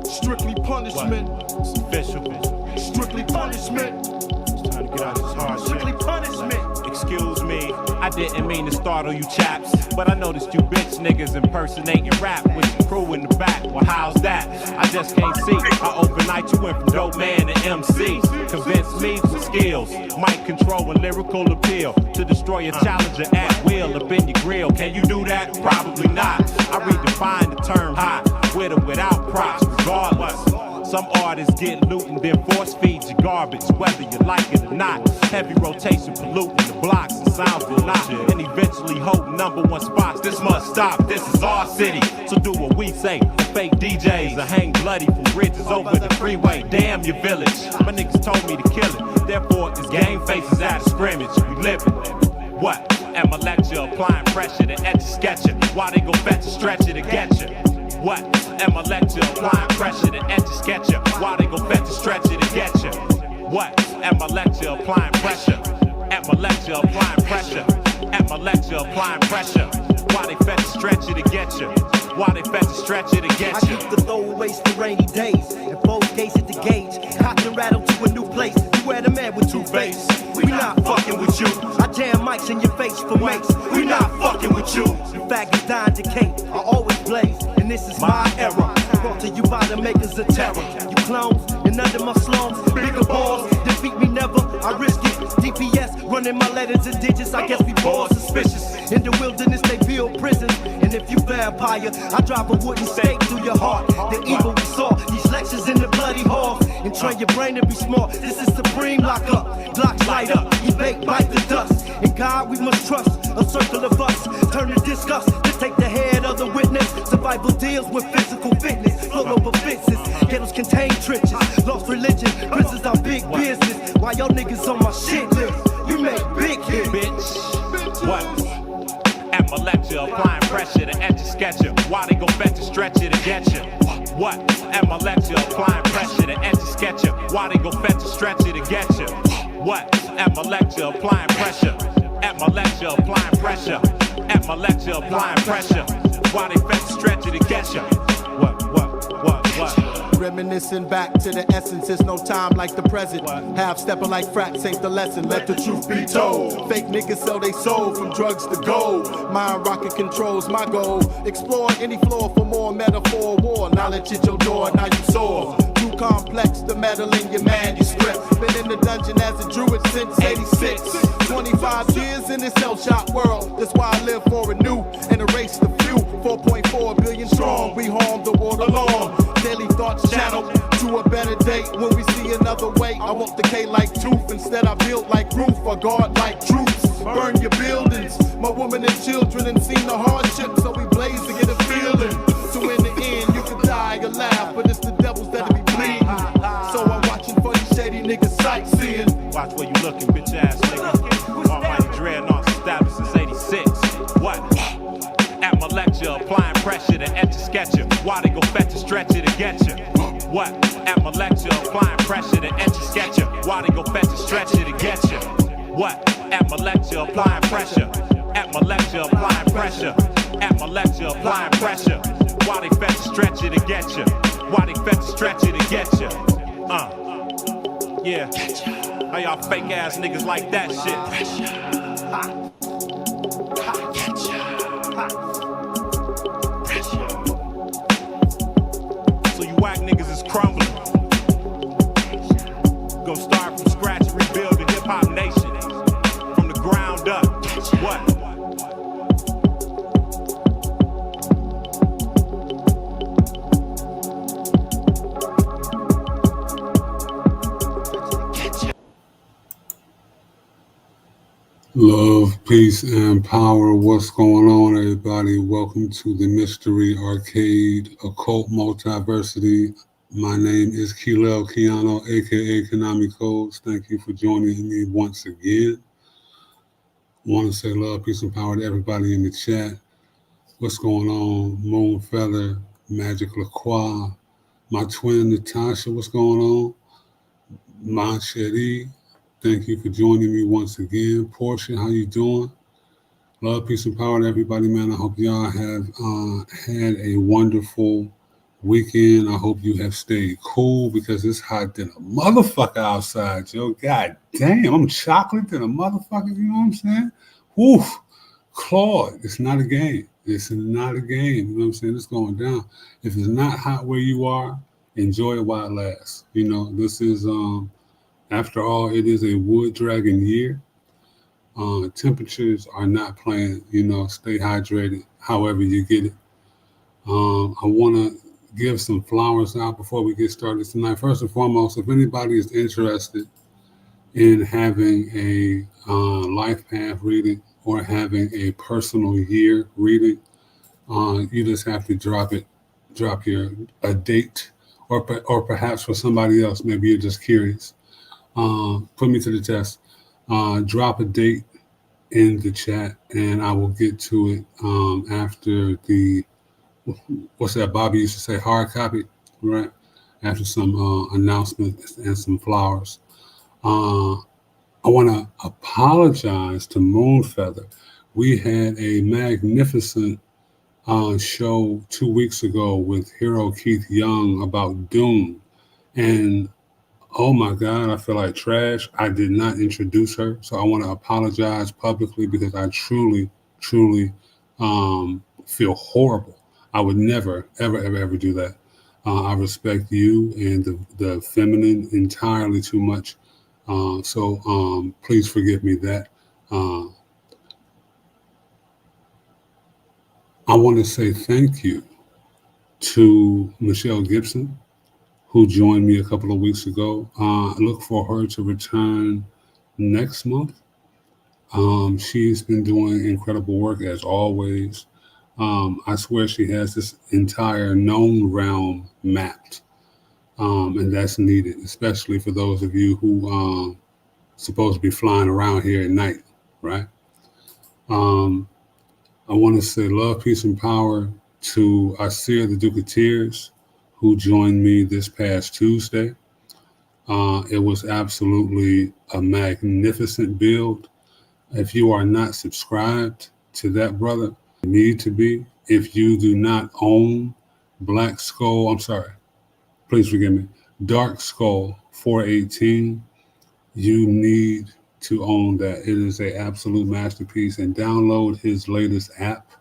Strictly punishment. It's official. Strictly punishment. It's time to get out of this hard shit. Strictly punishment. Excuse me, I didn't mean to startle you chaps, but I noticed you bitch niggas impersonating rap with your crew in the back. Well, how's that? I just can't see how overnight you went from dope man to MC. Convince me with skills, mic control and lyrical appeal to destroy a challenger at will up in your grill. Can you do that? Probably not. I redefine the term hot, with or without props, regardless. Some artists get loot and then force feed you garbage, whether you like it or not. Heavy rotation polluting the blocks and sounds will not. And eventually hold #1 spots. This must stop, this is our city. So do what we say. The fake DJs will hang bloody from bridges over the freeway. Damn your village. My niggas told me to kill it. Therefore, this game faces out of scrimmage. We live it. What? At my lecture, applying pressure to etch a sketcher. Why they go fetch a stretcher to get you? What? At my lecture, applying pressure to etch a sketcher. Why they go fetch a stretcher to get you? What? At my lecture, applying pressure. At my lecture, applying pressure. At my lecture, applying pressure. Why they fetch a stretcher to get you? Why they fetch a stretcher to get you? I keep the throwaways for rainy days. And both gates at the gauge. Cocked and rattled to a new place. You had a man with two faces. We not fucking with you. I jam mics in your face for mates. We not fucking with you. The faggots die and decay. I always blaze. And this is my era. Brought to you by the makers of terror. You clones and under my slums. Bigger balls. Defeat me never. I risk it. DPS running my letters and digits. I guess we more suspicious. In the wilderness they build prisons. And if you vampire, I drop a wooden stake through your heart. The evil we saw. These lectures in the bloody halls. And train your brain to be smart. This is supreme lockup. Glocks light up. Evade, bite the dust. In God we must trust. A circle of us. Turn to disgust. To take the head of the witness. Survival deals with physical fitness. Float over fences. Ghettos contain trenches. Lost religion. Prisons are big business. Why y'all niggas on my shit list? You make big hits. Bitch. What? At my lecture, applying pressure to etch a sketcher. Why they go fetch a stretcher to get you? What? At my lecture, applying pressure to etch a sketcher. Why they go fetch a stretcher to get you? What? At my lecture, applying pressure. At my lecture, applying pressure. At my lecture, applying pressure. Why they fetch a stretcher to get you? What? Reminiscing back to the essence, it's no time like the present. Half-stepping like frats ain't the lesson, let the truth be told. Fake niggas sell they soul from drugs to gold. Mind rocket controls my goal. Explore any floor for more metaphor war. Knowledge at your door, now you soar. Too complex to meddle in your manuscript. Been in the dungeon as a druid since 86. 25 years in this hell shot world. That's why I live for a new and erase the few. 4.4 billion strong, we harm the world along. Daily thoughts channeled to a better day. When we see another way, I won't decay like tooth. Instead I build like roof, or guard like troops. Burn your buildings, my women and children, and seen the hardship, so we blaze to get a feeling. So in the end, you can die or laugh, but it's the devils that'll be bleeding. So I'm watching for you shady niggas sightseeing. Watch where you looking, bitch ass nigga. Almighty dreadnoughts established since 86. What? At my lecture, applying pressure to etch a sketcher. Why they go fetch a stretcher to get you? What? At my lecture, applying pressure to etch a sketcher. Why they go fetch a stretcher to get you? What? At my lecture, applying pressure. At my lecture, applying pressure. At my lecture, applying pressure. Why they fetch a stretcher to get you? Why they fetch a stretcher to get you? Yeah. How y'all fake ass niggas like that shit? So you whack niggas is crumbling. Go start from scratch and rebuild the hip hop nation from the ground up. What? Love, peace, and power. What's going on, everybody? Welcome to the Mystery Arcade Occult Multiversity. My name is Keelel Keano, aka KunamiKodes. Thank you for joining me once again. Want to say love, peace, and power to everybody in the chat. What's going on? Moon Feather, Magic LaCroix, my twin Natasha. What's going on? Manchetti, thank you for joining me once again. Portia, how you doing? Love, peace, and power to everybody, man. I hope y'all have had a wonderful weekend. I hope you have stayed cool because it's hot than a motherfucker outside, yo. God damn, I'm chocolate than a motherfucker, you know what I'm saying? Woof. Claude, it's not a game. It's not a game, you know what I'm saying? It's going down. If it's not hot where you are, enjoy it while it lasts. You know, this is, after all, it is a wood dragon year. Temperatures are not playing, you know, stay hydrated however you get it. I want to give some flowers out before we get started tonight. First and foremost, if anybody is interested in having a life path reading or having a personal year reading, you just have to drop a date, or perhaps for somebody else, maybe you're just curious. Put me to the test. Drop a date in the chat, and I will get to it after the, what's that Bobby used to say, hard copy, right? After some announcements and some flowers. I want to apologize to Moonfeather. We had a magnificent show 2 weeks ago with Hero Keith Young about Doom, and oh my God, I feel like trash. I did not introduce her, so I want to apologize publicly because I truly feel horrible. I would never, ever do that. I respect you and the feminine entirely too much. So please forgive me that. I want to say thank you to Michelle Gibson, who joined me a couple of weeks ago. I look for her to return next month. She's been doing incredible work as always. I swear she has this entire known realm mapped, and that's needed, especially for those of you who supposed to be flying around here at night, right? I want to say love, peace, and power to Asir, the Duke of Tears, who joined me this past Tuesday. It was absolutely a magnificent build. If you are not subscribed to that brother, you need to be. If you do not own Black Skull, please forgive me, Dark Skull 418, you need to own that. It is an absolute masterpiece, and download his latest app.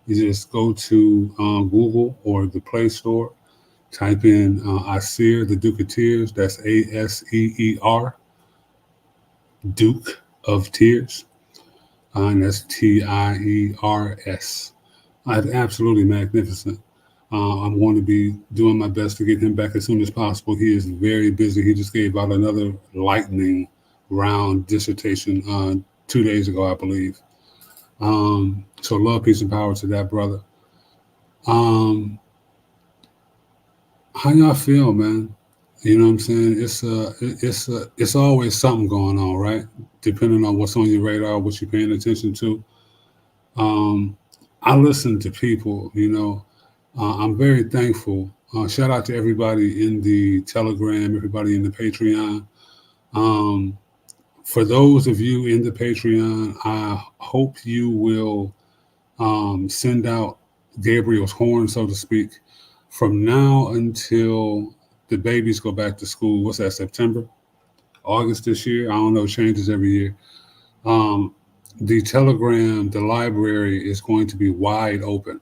You just go to Google or the Play Store, type in Asir, the Duke of Tears. That's ASEER, Duke of Tears. And that's TIERS. Absolutely magnificent. I'm going to be doing my best to get him back as soon as possible. He is very busy. He just gave out another lightning round dissertation 2 days ago, I believe. So love, peace, and power to that brother. How y'all feel, man? You know what I'm saying? It's always something going on, right? Depending on what's on your radar, what you're paying attention to. I listen to people, you know. I'm very thankful. Shout out to everybody in the Telegram, everybody in the Patreon. For those of you in the Patreon, I hope you will send out Gabriel's horn, so to speak, from now until the babies go back to school. What's that, September? August this year? I don't know, it changes every year. The Telegram, the library is going to be wide open.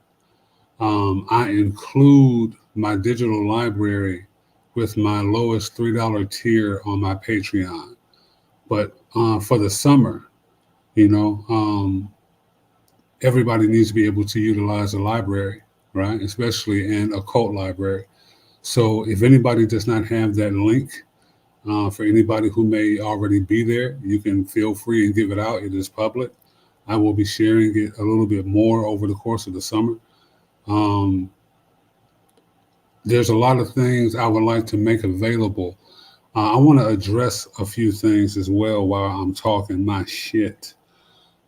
I include my digital library with my lowest $3 tier on my Patreon. But for the summer, you know, everybody needs to be able to utilize the library, right? Especially an occult library. So if anybody does not have that link, for anybody who may already be there, you can feel free and give it out. It is public. I will be sharing it a little bit more over the course of the summer. There's a lot of things I would like to make available. I want to address a few things as well while I'm talking my shit.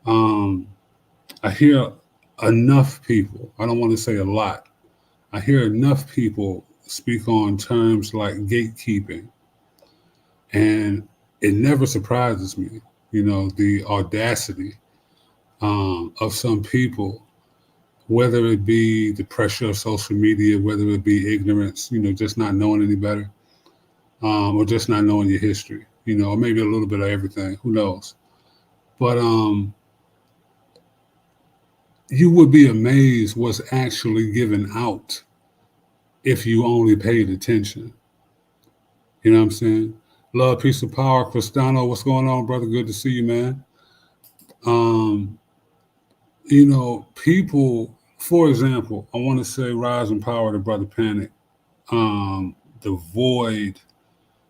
I hear enough people, I don't want to say a lot, I hear enough people speak on terms like gatekeeping. And it never surprises me, the audacity of some people, whether it be the pressure of social media, whether it be ignorance, just not knowing any better, or just not knowing your history, or maybe a little bit of everything, who knows. But you would be amazed what's actually given out if you only paid attention. You know what I'm saying? Love, peace, and power. Cristano, what's going on, brother? Good to see you, man. People, for example, I want to say rise and power to Brother Panic. The void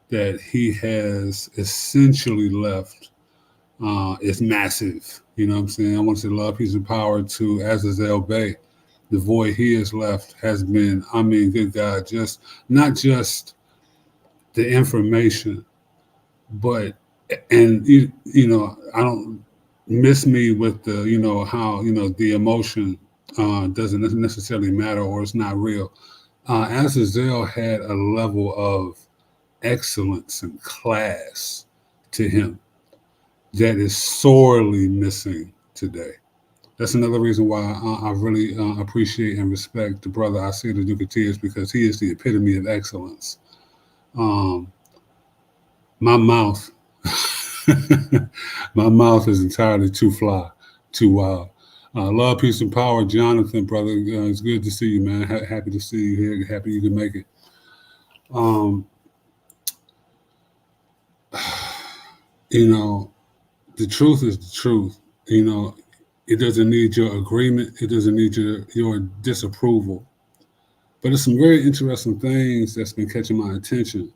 that he has essentially left is massive. You know what I'm saying? I want to say love, peace, and power to Azazel Bay. The void he has left has been, good God, just not just the information, but, and I don't miss me with the, how, the emotion doesn't necessarily matter or it's not real. Azazel had a level of excellence and class to him that is sorely missing today. That's another reason why I really appreciate and respect the brother I see the Duke of Tears, because he is the epitome of excellence. My mouth, my mouth is entirely too fly, too wild. Love, peace, and power, Jonathan, brother. It's good to see you, man. Happy to see you here. Happy you can make it. The truth is the truth. It doesn't need your agreement. It doesn't need your disapproval. But there's some very interesting things that's been catching my attention.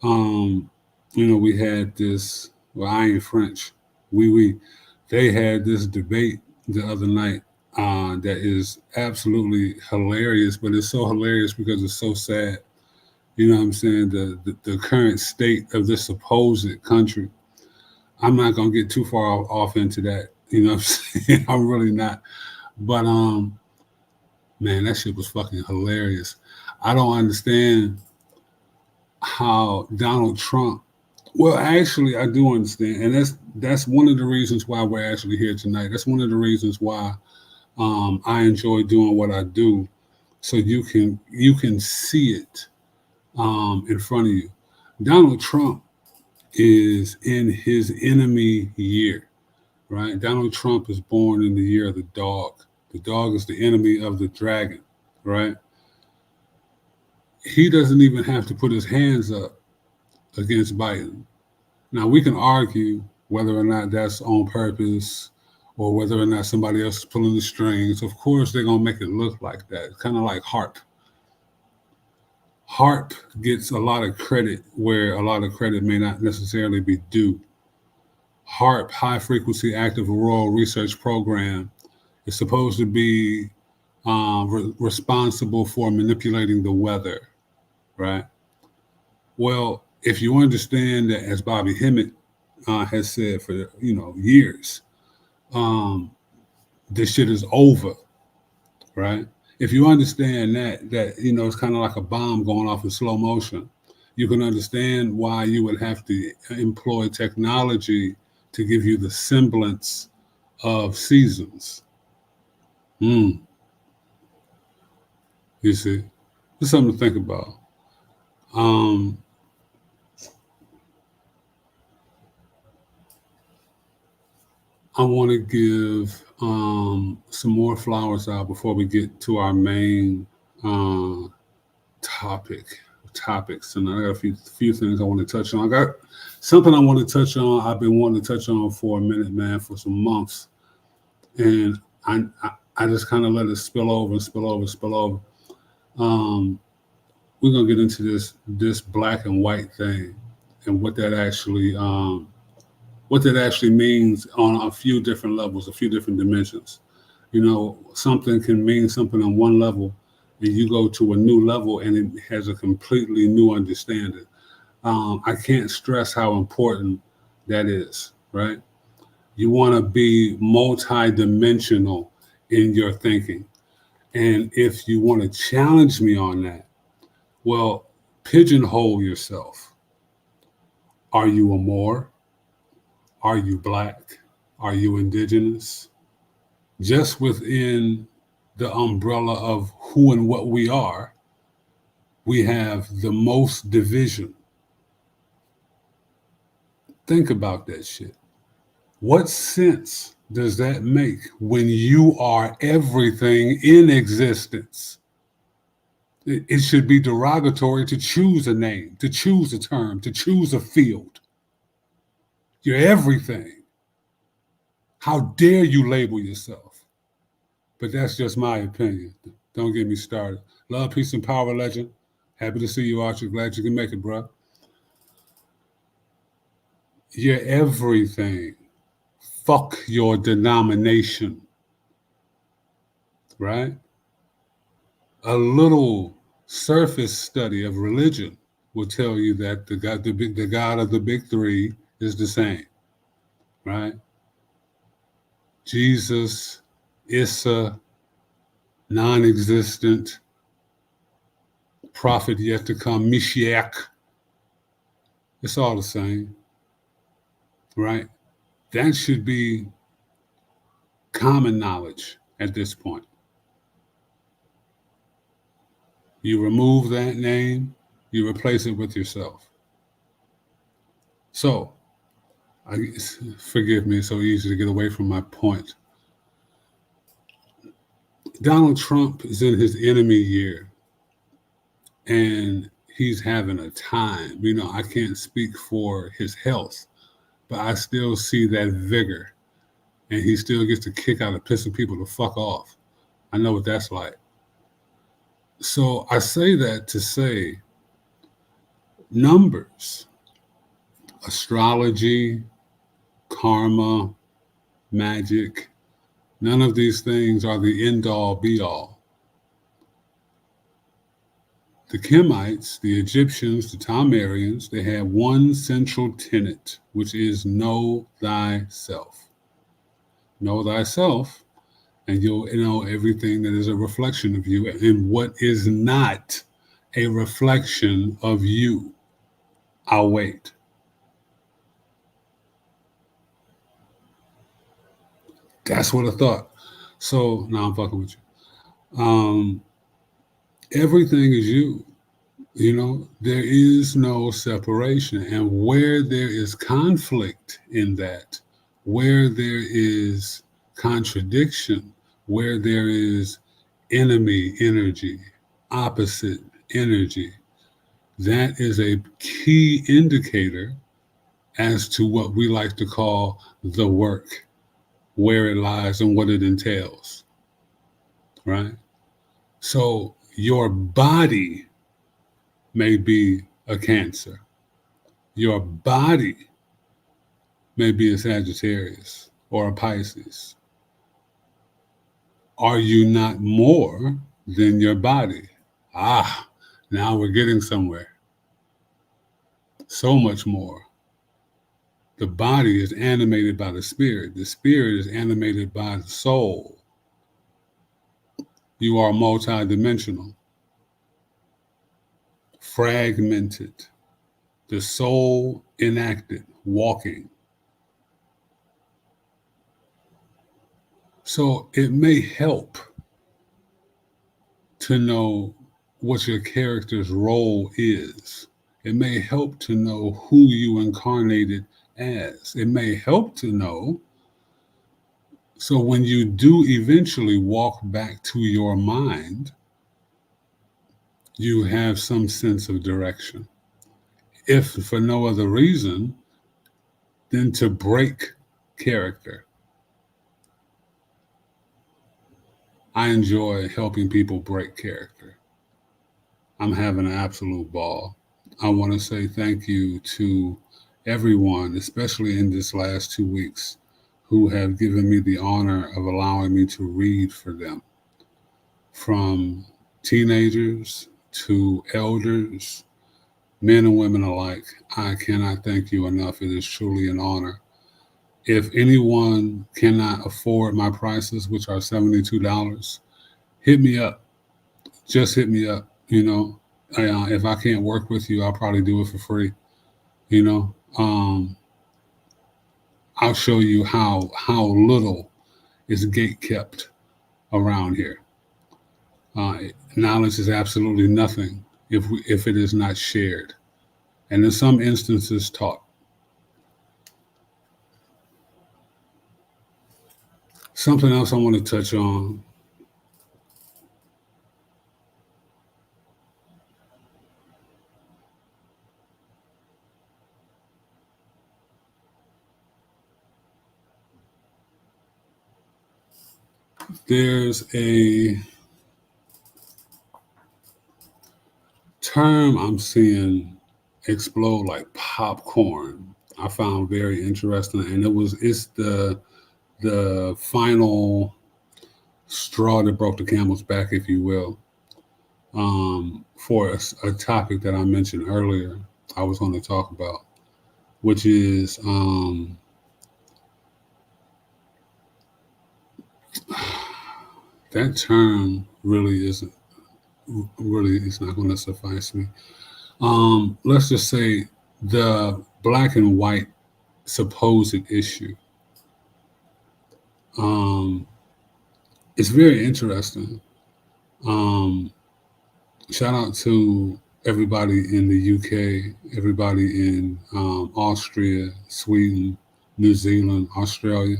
We had this, well, I ain't French. They had this debate the other night that is absolutely hilarious, but it's so hilarious because it's so sad. You know what I'm saying? The current state of this supposed country. I'm not going to get too far off into that. You know what I'm saying? I'm really not. But, man, that shit was fucking hilarious. I don't understand how Donald Trump, well, actually, I do understand. And that's one of the reasons why we're actually here tonight. That's one of the reasons why I enjoy doing what I do. So you can see it in front of you. Donald Trump is in his enemy year, right? Donald Trump is born in the year of the dog. The dog is the enemy of the dragon, right? He doesn't even have to put his hands up against Biden. Now, we can argue whether or not that's on purpose or whether or not somebody else is pulling the strings. Of course, they're going to make it look like that. It's kind of like HARP. HARP gets a lot of credit where a lot of credit may not necessarily be due. HARP, High Frequency Active Auroral Research Program, is supposed to be responsible for manipulating the weather, right? Well, if you understand that, as Bobby Hemmett has said for years, this shit is over, right? If you understand that it's kind of like a bomb going off in slow motion, you can understand why you would have to employ technology to give you the semblance of seasons. You see, it's something to think about. I want to give some more flowers out before we get to our main topics. And I got a few things I want to touch on. I got something I want to touch on. I've been wanting to touch on for a minute, man, for some months. And I just kind of let it spill over. We're going to get into this black and white thing and what that actually means on a few different levels, a few different dimensions. Something can mean something on one level, and you go to a new level and it has a completely new understanding. I can't stress how important that is, right? You want to be multi-dimensional in your thinking. And if you want to challenge me on that, well, pigeonhole yourself. Are you a Moor? Are you Black? Are you Indigenous? Just within the umbrella of who and what we are, we have the most division. Think about that shit. What sense does that make when you are everything in existence? It should be derogatory to choose a name, to choose a term, to choose a field. You're everything. How dare you label yourself? But that's just my opinion. Don't get me started. Love, peace, and power, legend. Happy to see you, Archie. Glad you can make it, bro. You're everything. Fuck your denomination. Right? A little surface study of religion will tell you that the God of the big three is the same. Right? Jesus, Issa, non-existent, prophet yet to come, Mashiach. It's all the same, right? That should be common knowledge at this point. You remove that name, you replace it with yourself. So, forgive me, it's so easy to get away from my point. Donald Trump is in his enemy year, and he's having a time. You know, I can't speak for his health, but I still see that vigor, and he still gets a kick out of pissing people the fuck off. I know what that's like. So I say that to say numbers, astrology, karma, magic, none of these things are the end-all be-all. The Kemites, the Egyptians, the Talmarians, they had one central tenet, which is know thyself. Know thyself, and you'll know everything that is a reflection of you and what is not a reflection of you. I'll wait. That's what I thought. So now I'm fucking with you. Everything is you. You know, there is no separation. And where there is conflict in that, where there is contradiction, where there is enemy energy, opposite energy, that is a key indicator as to what we like to call the work, where it lies and what it entails, right? So your body may be a Cancer. Your body may be a Sagittarius or a Pisces. Are you not more than your body? Now we're getting somewhere. So much more. The body is animated by the spirit. The spirit is animated by the soul. You are multidimensional, fragmented, the soul enacted, walking. So it may help to know what your character's role is. It may help to know who you incarnated as. It may help to know, so when you do eventually walk back to your mind, you have some sense of direction. If for no other reason than to break character. I enjoy helping people break character. I'm having an absolute ball. I want to say thank you to everyone, especially in this last 2 weeks, who have given me the honor of allowing me to read for them. From teenagers to elders, men and women alike, I cannot thank you enough. It is truly an honor. If anyone cannot afford my prices, which are $72, hit me up. Just hit me up. You know, if I can't work with you, I'll probably do it for free. You know, I'll show you how little is gate kept around here. Knowledge is absolutely nothing if it is not shared, and in some instances taught. Something else I want to touch on. There's a term I'm seeing explode like popcorn. I found very interesting, and it's the final straw that broke the camel's back, if you will, for a topic that I mentioned earlier. I was going to talk about, which is that term really isn't. Really, it's not going to suffice me. Let's just say the black and white supposed issue. It's very interesting. Shout out to everybody in the UK, everybody in Austria, Sweden, New Zealand, Australia.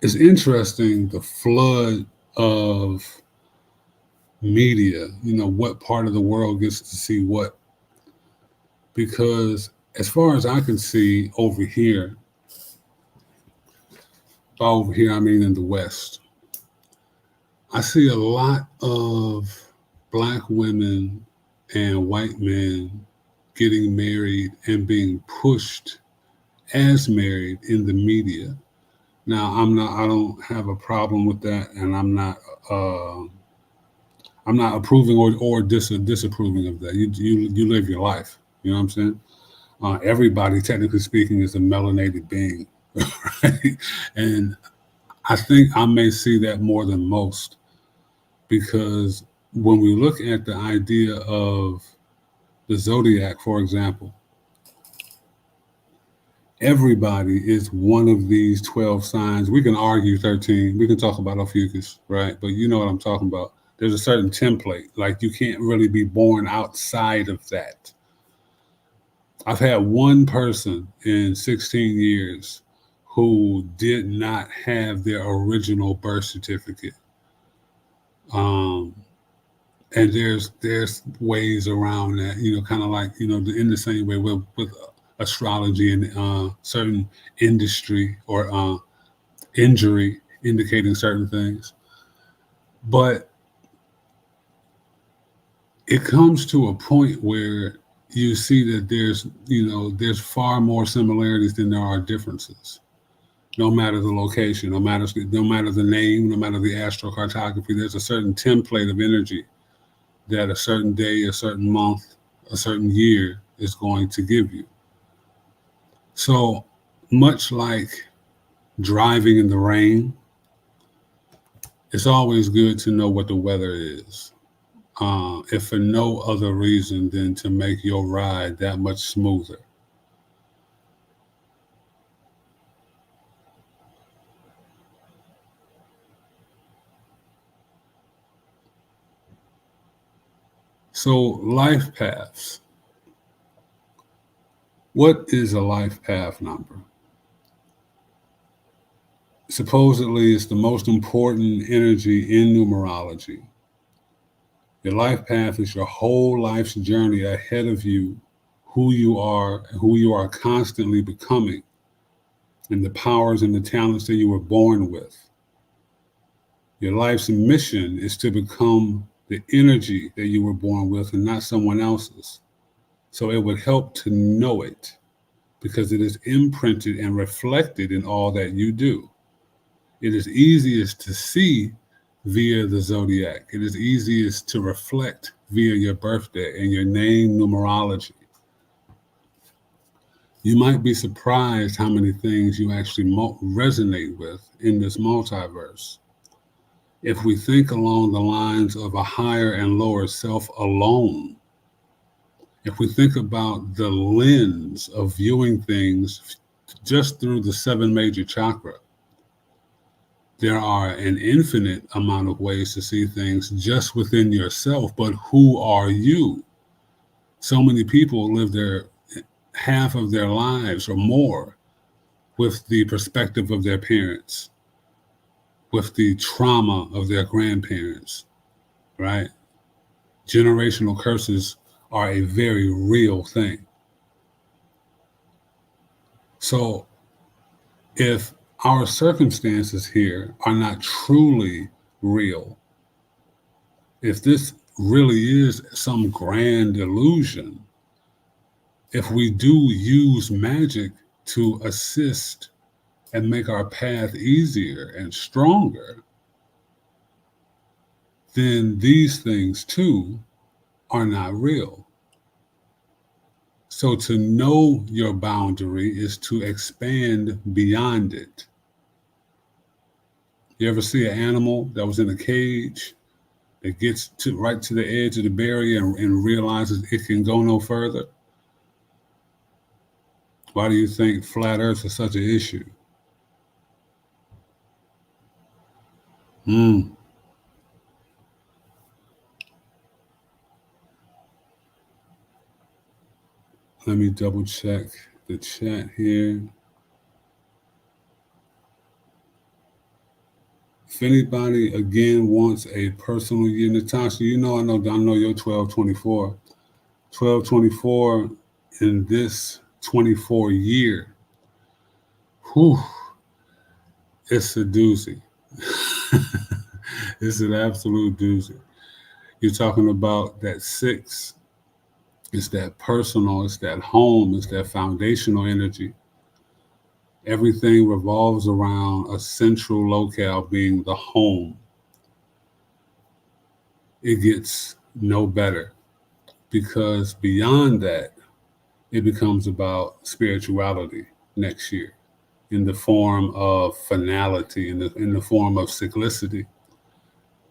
It's interesting the flood of media, what part of the world gets to see what. Because as far as I can see over here, I mean in the West, I see a lot of black women and white men getting married and being pushed as married in the media. Now, I don't have a problem with that, and I'm not approving or disapproving of that. You live your life. You know what I'm saying? Everybody, technically speaking, is a melanated being, right? And I think I may see that more than most, because when we look at the idea of the zodiac, for example, everybody is one of these 12 signs. We can argue 13. We can talk about Ophiuchus, right? But you know what I'm talking about. There's a certain template. Like, you can't really be born outside of that. I've had one person in 16 years who did not have their original birth certificate. And there's ways around that, kind of like, in the same way with astrology and certain industry or injury indicating certain things. But it comes to a point where you see that there's far more similarities than there are differences. No matter the location, no matter the name, no matter the astrocartography, there's a certain template of energy that a certain day, a certain month, a certain year is going to give you. So much like driving in the rain, it's always good to know what the weather is, if for no other reason than to make your ride that much smoother. So life paths. What is a life path number? Supposedly, it's the most important energy in numerology. Your life path is your whole life's journey ahead of you, who you are constantly becoming, and the powers and the talents that you were born with. Your life's mission is to become the energy that you were born with and not someone else's. So it would help to know it, because it is imprinted and reflected in all that you do. It is easiest to see via the zodiac. It is easiest to reflect via your birthday and your name numerology. You might be surprised how many things you actually resonate with in this multiverse. If we think along the lines of a higher and lower self alone, If we think about the lens of viewing things just through the 7 major chakra, there are an infinite amount of ways to see things just within yourself. But who are you? So many people live their half of their lives or more with the perspective of their parents, with the trauma of their grandparents, right? Generational curses are a very real thing. So if our circumstances here are not truly real, if this really is some grand illusion, if we do use magic to assist and make our path easier and stronger, then these things too are not real. So to know your boundary is to expand beyond it. You ever see an animal that was in a cage that gets right to the edge of the barrier and realizes it can go no further? Why do you think flat earth is such an issue? Let me double check the chat here. If anybody again wants a personal year, Natasha, I know you're 1224. 1224 in this 24 year. Whew, it's a doozy. It's an absolute doozy. You're talking about that 6. It's that personal, it's that home, it's that foundational energy. Everything revolves around a central locale being the home. It gets no better because beyond that, it becomes about spirituality next year in the form of finality, in the form of cyclicity.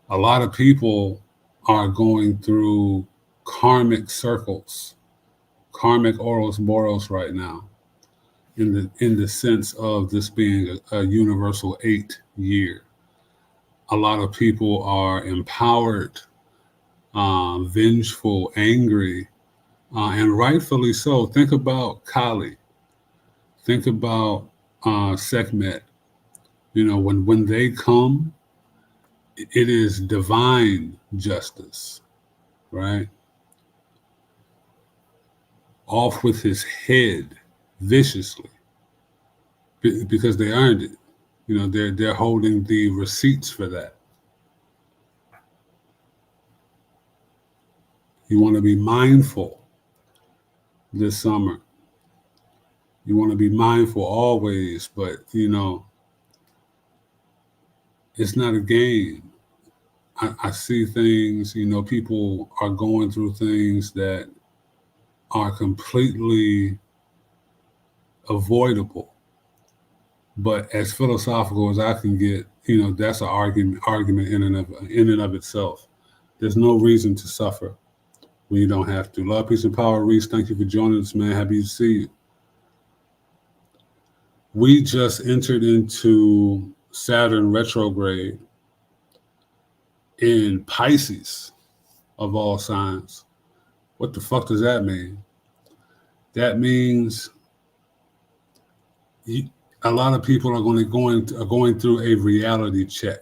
A lot of people are going through karmic circles, karmic Ouroboros right now, in the sense of this being a universal 8 year. A lot of people are empowered, vengeful, angry, and rightfully so. Think about Kali. Think about Sekhmet. When they come, it is divine justice, right? Off with his head viciously because they earned it. They're holding the receipts for that. You want to be mindful this summer. You want to be mindful always, but it's not a game. I see things, people are going through things that are completely avoidable. But as philosophical as I can get, that's an argument in and of itself. There's no reason to suffer when you don't have to. Love, peace, and power. Reese, thank you for joining us, man. Happy to see you. We just entered into Saturn retrograde in Pisces, of all signs. What the fuck does that mean? That means a lot of people are going through a reality check,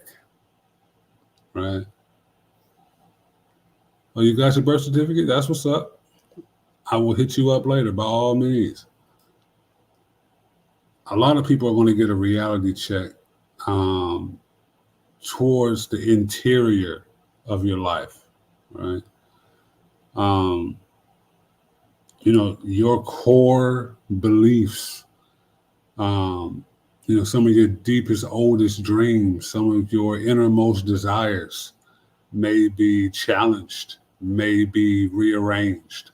right? Oh, you got your birth certificate? That's what's up. I will hit you up later, by all means. A lot of people are going to get a reality check towards the interior of your life, right? Your core beliefs, some of your deepest, oldest dreams, some of your innermost desires may be challenged, may be rearranged.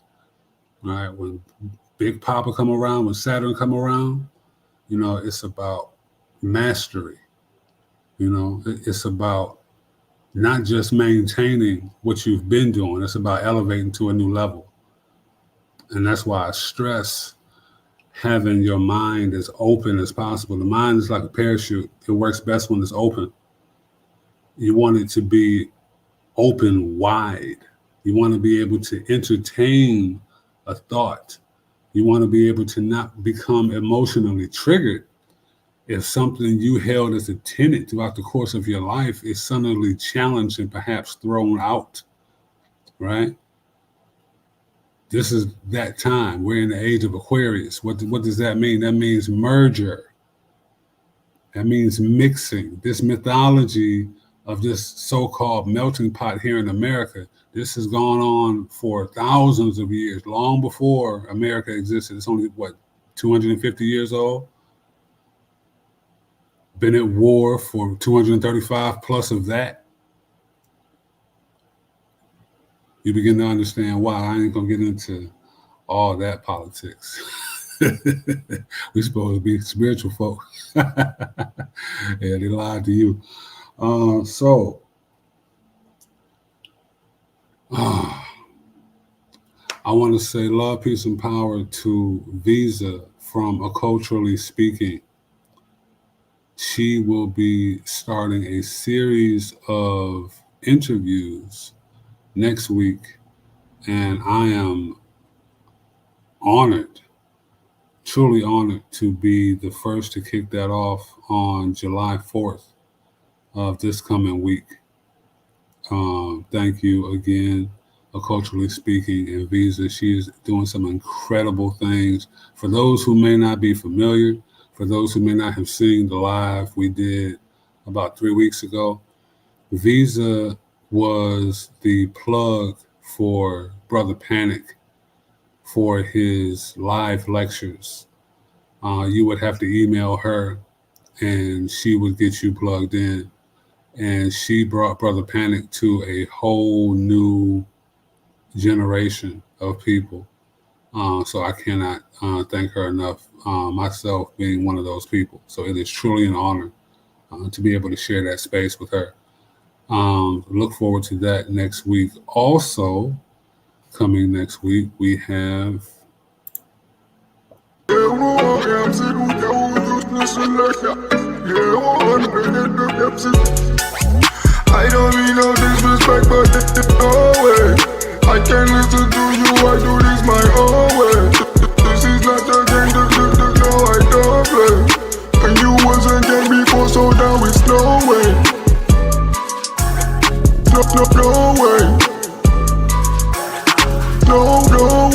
All right, when Big Papa come around, when Saturn come around, it's about mastery. It's about not just maintaining what you've been doing. It's about elevating to a new level. And that's why I stress having your mind as open as possible. The mind is like a parachute. It works best when it's open. You want it to be open wide. You want to be able to entertain a thought. You want to be able to not become emotionally triggered if something you held as a tenet throughout the course of your life is suddenly challenged and perhaps thrown out, right? This is that time. We're in the age of Aquarius. What does that mean? That means merger. That means mixing. This mythology of this so-called melting pot here in America, this has gone on for thousands of years, long before America existed. It's only, 250 years old? Been at war for 235 plus of that. You begin to understand why. I ain't gonna get into all that politics. We're supposed to be spiritual folk. Yeah, they lied to you. I want to say love, peace, and power to Visa from A Culturally Speaking. She will be starting a series of interviews next week, and I am honored, truly honored to be the first to kick that off on July 4th of this coming week. Thank you again, Culturally Speaking, and Visa. She is doing some incredible things. For those who may not be familiar, for those who may not have seen the live we did about 3 weeks ago, Visa was the plug for Brother Panic for his live lectures. You would have to email her and she would get you plugged in. And she brought Brother Panic to a whole new generation of people. So I cannot thank her enough, myself being one of those people. So it is truly an honor to be able to share that space with her. Look forward to that next week. Also, coming next week, we have I don't mean no disrespect, but no way. I can't listen to you, I do this my own way. This is not a game, no, I don't play. And you wasn't game before, so now it's no way. No way. No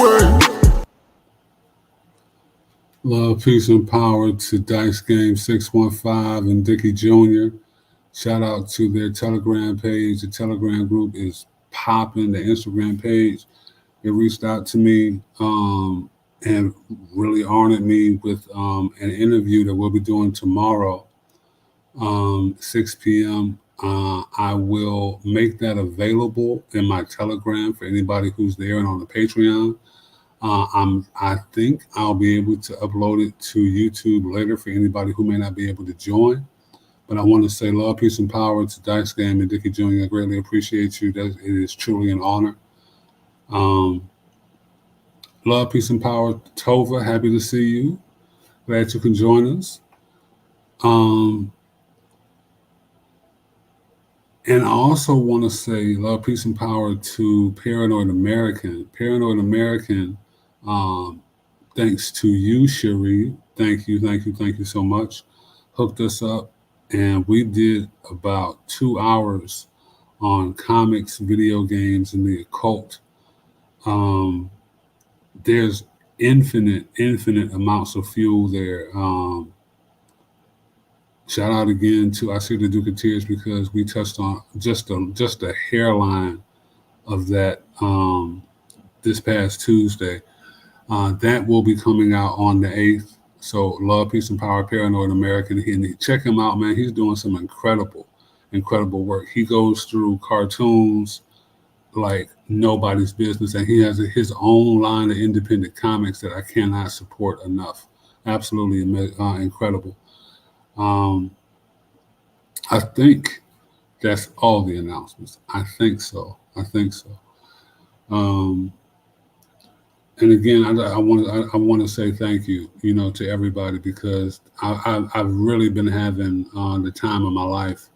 way. love, peace, and power to Dice Game 615 and Dickie Jr. Shout out to their Telegram page. The Telegram group is popping. The Instagram page, they reached out to me and really honored me with an interview that we'll be doing tomorrow, 6 p.m. I will make that available in my Telegram for anybody who's there and on the Patreon. I think I'll be able to upload it to YouTube later for anybody who may not be able to join. But I want to say love, peace, and power to Dice Game and Dickie Jr. I greatly appreciate you. It is truly an honor. Love, peace, and power to Tova. Happy to see you. Glad you can join us. And I also want to say love, peace, and power to Paranoid American. Paranoid American, thanks to you, Cherie. Thank you so much. Hooked us up, and we did about 2 hours on comics, video games, and the occult. There's infinite amounts of fuel there. Shout out again to I See the Duke of Tears, because we touched on just a hairline of that this past Tuesday. That will be coming out on the 8th. So love, peace, and power, Paranoid American. Check him out, man. He's doing some incredible work. He goes through cartoons like nobody's business, and he has his own line of independent comics that I cannot support enough. Absolutely incredible. I think that's all the announcements. I think so. And again, I want to say thank you, to everybody, because I've really been having the time of my life,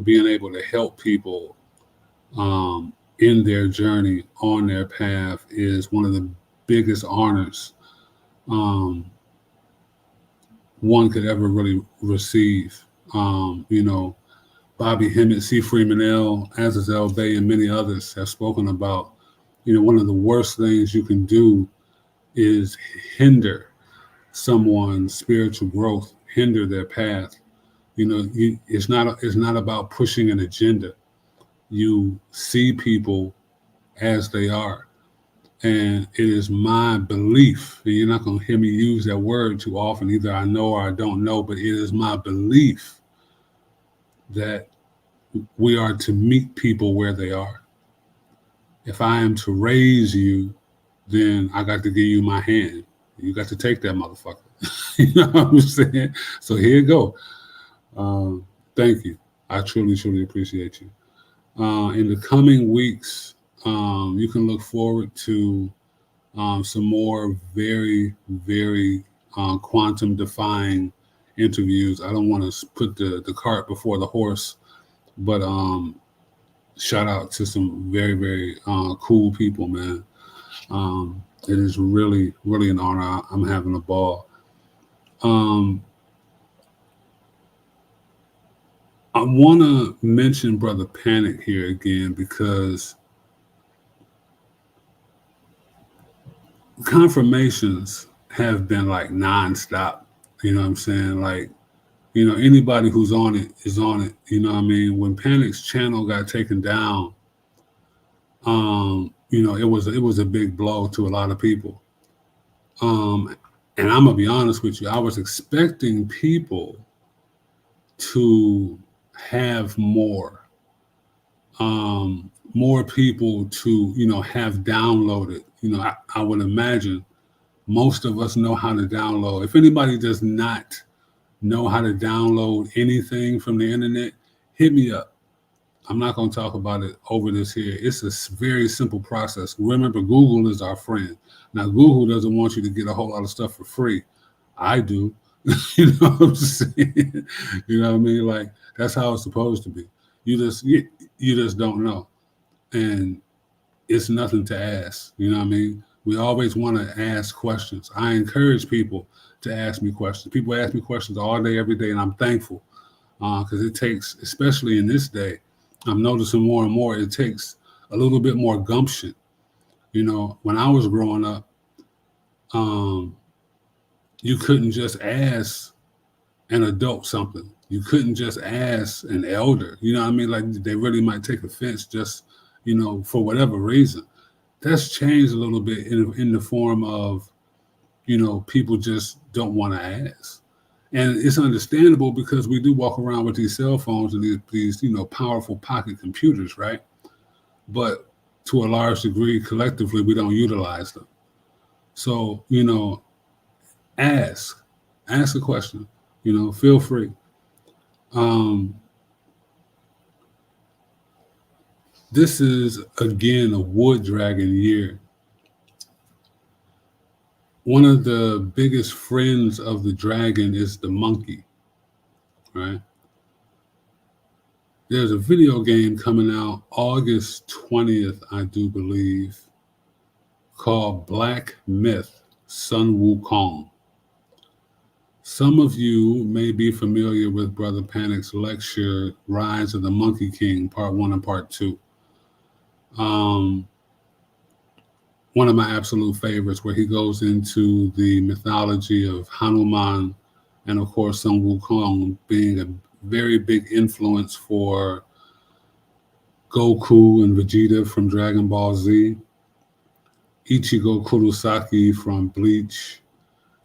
being able to help people in their journey on their path is one of the biggest honors one could ever really receive. Bobby Hemmett, C. Freeman L., Azazel Bay, and many others have spoken about, one of the worst things you can do is hinder someone's spiritual growth, hinder their path. It's not about pushing an agenda. You see people as they are. And it is my belief, and you're not going to hear me use that word too often. Either I know or I don't know, but it is my belief that we are to meet people where they are. If I am to raise you, then I got to give you my hand. You got to take that motherfucker. You know what I'm saying? So here you go. Thank you. I truly, truly appreciate you. In the coming weeks, you can look forward to some more very, very quantum defying interviews. I don't want to put the cart before the horse, but shout out to some very, very cool people, man. It is really, really an honor. I'm having a ball. I want to mention Brother Panic here again because confirmations have been like nonstop. You know what I'm saying? Like, anybody who's on it is on it. You know what I mean? When Panic's channel got taken down, it was a big blow to a lot of people. And I'm gonna be honest with you, I was expecting people to have more people to, have downloaded. I would imagine most of us know how to download. If anybody does not know how to download anything from the internet, hit me up. I'm not going to talk about it over this here. It's a very simple process. Remember, Google is our friend. Now, Google doesn't want you to get a whole lot of stuff for free. I do. You know what I'm saying? You know what I mean? Like, that's how it's supposed to be. You just don't know. And it's nothing to ask. You know what I mean? We always want to ask questions. I encourage people to ask me questions. People ask me questions all day, every day, and I'm thankful because it takes, especially in this day, I'm noticing more and more, it takes a little bit more gumption. When I was growing up, you couldn't just ask an adult something. You couldn't just ask an elder. You know what I mean? Like, they really might take offense just, for whatever reason. That's changed a little bit in the form of, people just don't want to ask. And it's understandable because we do walk around with these cell phones and these powerful pocket computers, right? But to a large degree, collectively, we don't utilize them. So, ask a question, feel free. This is, again, a wood dragon year. One of the biggest friends of the dragon is the monkey, right? There's a video game coming out August 20th, I do believe, called Black Myth, Sun Wukong. Some of you may be familiar with Brother Panic's lecture, Rise of the Monkey King, Part 1 and Part 2. One of my absolute favorites, where he goes into the mythology of Hanuman and, of course, Sun Wukong being a very big influence for Goku and Vegeta from Dragon Ball Z, Ichigo Kurosaki from Bleach,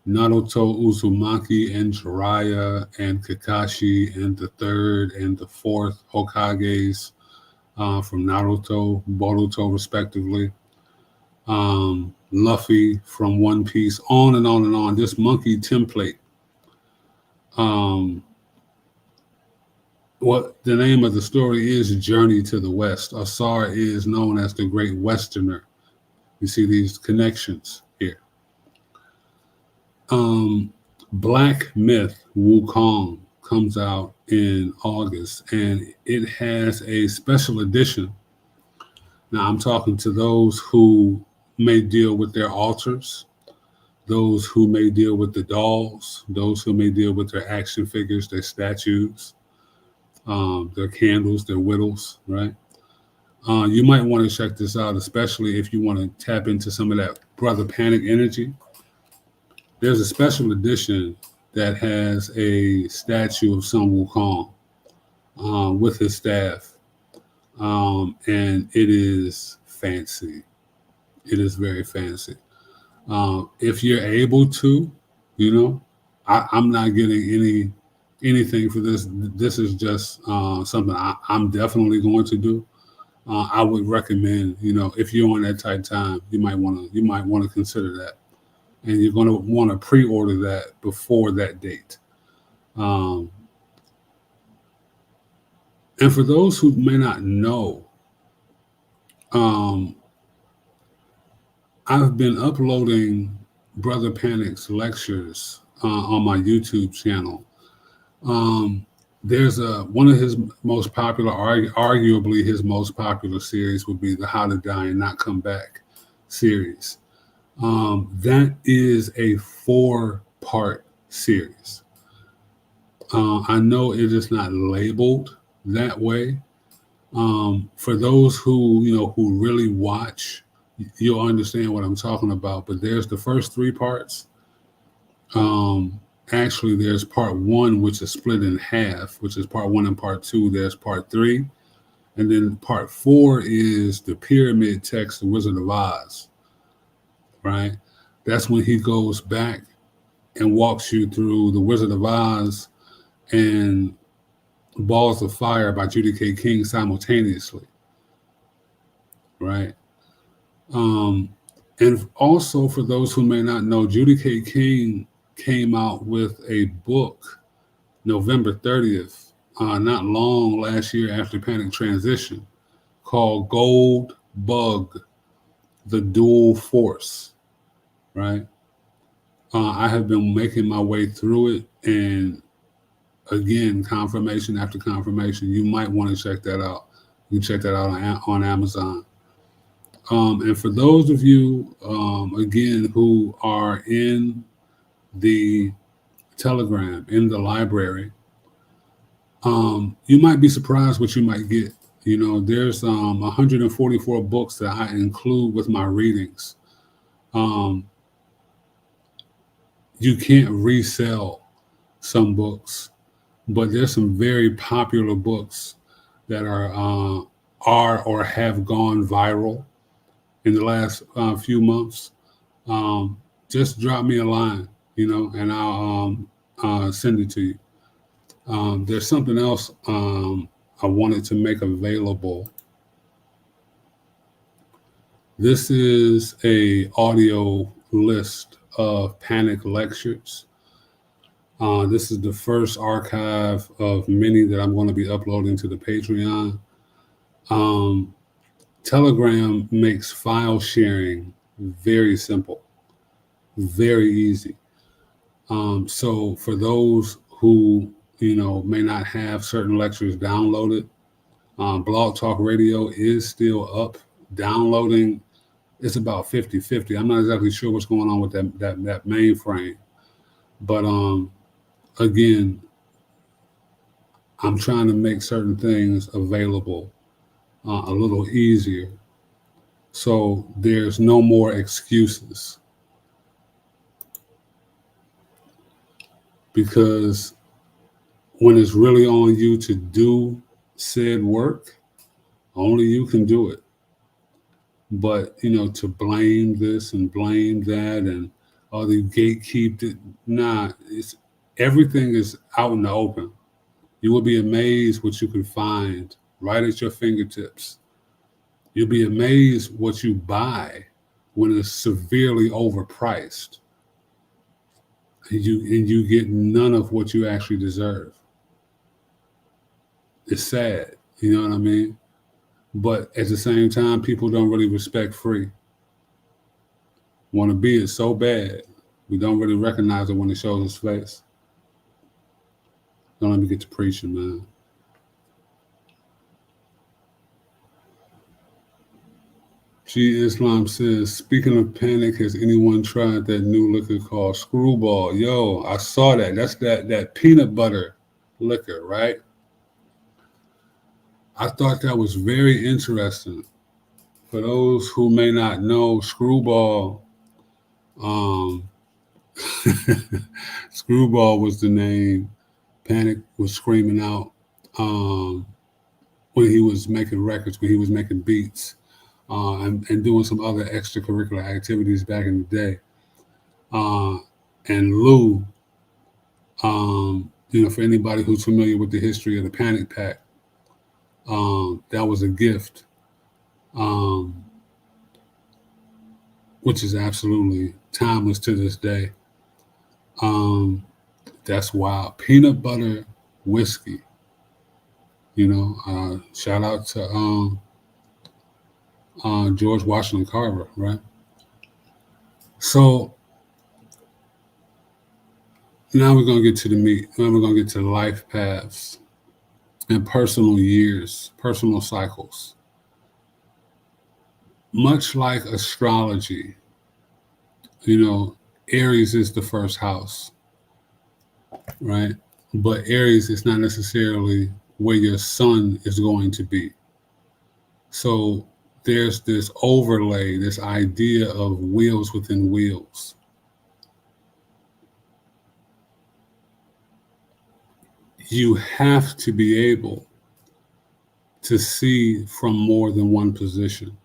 Naruto Uzumaki and Jiraiya and Kakashi and the third and the fourth Hokages from Naruto, Boruto, respectively. Luffy from One Piece, on and on and on. This monkey template. What the name of the story is, Journey to the West. Asar is known as the Great Westerner. You see these connections here. Black Myth Wukong comes out in August, and it has a special edition. Now, I'm talking to those who may deal with their altars, those who may deal with the dolls, those who may deal with their action figures, their statues, their candles, their whittles, right? You might want to check this out, especially if you want to tap into some of that Brother Panic energy. There's a special edition that has a statue of Sun Wukong with his staff, and it is fancy. It is very fancy. If you're able to, I'm not getting anything for this. This is just something I'm definitely going to do. I would recommend, if you're on that tight time, you might want to consider that, and you're going to want to pre-order that before that date. And for those who may not know, I've been uploading Brother Panic's lectures on my YouTube channel. There's one of his most popular, arguably his most popular series would be the How to Die and Not Come Back series. That is a 4-part series. I know it is not labeled that way. For those who really watch, you'll understand what I'm talking about. But there's the first 3 parts. Actually, there's part 1, which is split in half, which is part 1 and part 2. There's part 3. And then part 4 is the pyramid text, The Wizard of Oz, right? That's when he goes back and walks you through The Wizard of Oz and Balls of Fire by Judy K. King simultaneously, right? And also, for those who may not know, Judy K. King came out with a book November 30th, not long last year after Panic Transition, called Gold Bug, The Dual Force, right? I have been making my way through it, and again, confirmation after confirmation. You might want to check that out. You can check that out on Amazon. And for those of you, again, who are in the Telegram, in the library, you might be surprised what you might get. There's 144 books that I include with my readings. You can't resell some books, but there's some very popular books that are or have gone viral in the last few months. Just drop me a line, and I'll send it to you. There's something else I wanted to make available. This is a audio list of Panic lectures. This is the first archive of many that I'm going to be uploading to the Patreon. Telegram makes file sharing very simple, very easy. So for those who, may not have certain lectures downloaded, Blog Talk Radio is still up. Downloading, it's about 50-50. I'm not exactly sure what's going on with that mainframe. But again, I'm trying to make certain things available a little easier, so there's no more excuses. Because when it's really on you to do said work, only you can do it. But, to blame this and blame that and the gatekeep it, everything is out in the open. You will be amazed what you can find right at your fingertips. You'll be amazed what you buy when it's severely overpriced. And you get none of what you actually deserve. It's sad, you know what I mean? But at the same time, people don't really respect free. Want to be it so bad. We don't really recognize it when it shows its face. Don't let me get to preaching, man. G Islam says, speaking of panic, has anyone tried that new liquor called Screwball? Yo, I saw that. That's that peanut butter liquor, right? I thought that was very interesting. For those who may not know, Screwball, Screwball was the name Panic was screaming out when he was making records, when he was making beats, and doing some other extracurricular activities back in the day. And Lou, for anybody who's familiar with the history of the Panic Pack, that was a gift, which is absolutely timeless to this day. That's wild. Peanut butter whiskey. Shout out to George Washington Carver, right? So now we're going to get to the meat. Now we're going to get to life paths and personal years, personal cycles. Much like astrology, Aries is the first house, right? But Aries is not necessarily where your sun is going to be. So there's this overlay, this idea of wheels within wheels. You have to be able to see from more than one position.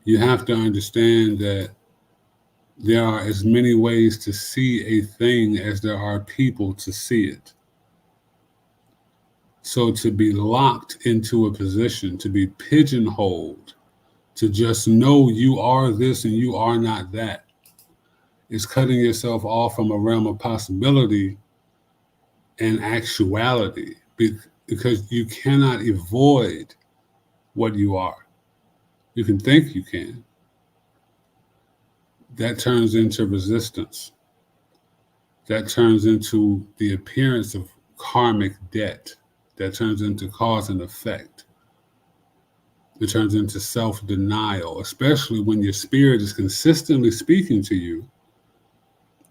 You have to understand that there are as many ways to see a thing as there are people to see it. So to be locked into a position, to be pigeonholed, to just know you are this and you are not that, is cutting yourself off from a realm of possibility and actuality, because you cannot avoid what you are. You can think you can. That turns into resistance. That turns into the appearance of karmic debt. That turns into cause and effect. It turns into self-denial, especially when your spirit is consistently speaking to you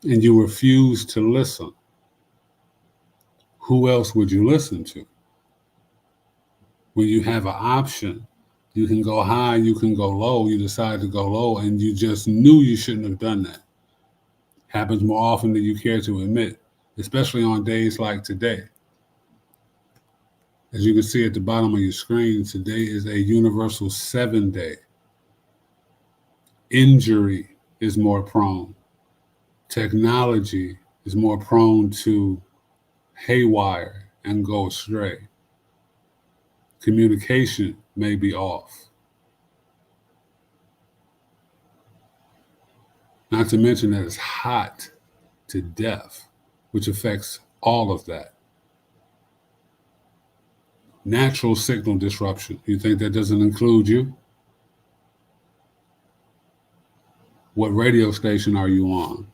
and you refuse to listen. Who else would you listen to? When you have an option, you can go high, you can go low, you decide to go low, and you just knew you shouldn't have done that. Happens more often than you care to admit, especially on days like today. As you can see at the bottom of your screen, today is a universal 7-day. Injury is more prone. Technology is more prone to haywire and go astray. Communication may be off. Not to mention that it's hot to death, which affects all of that. Natural signal disruption. You think that doesn't include you? What radio station are you on?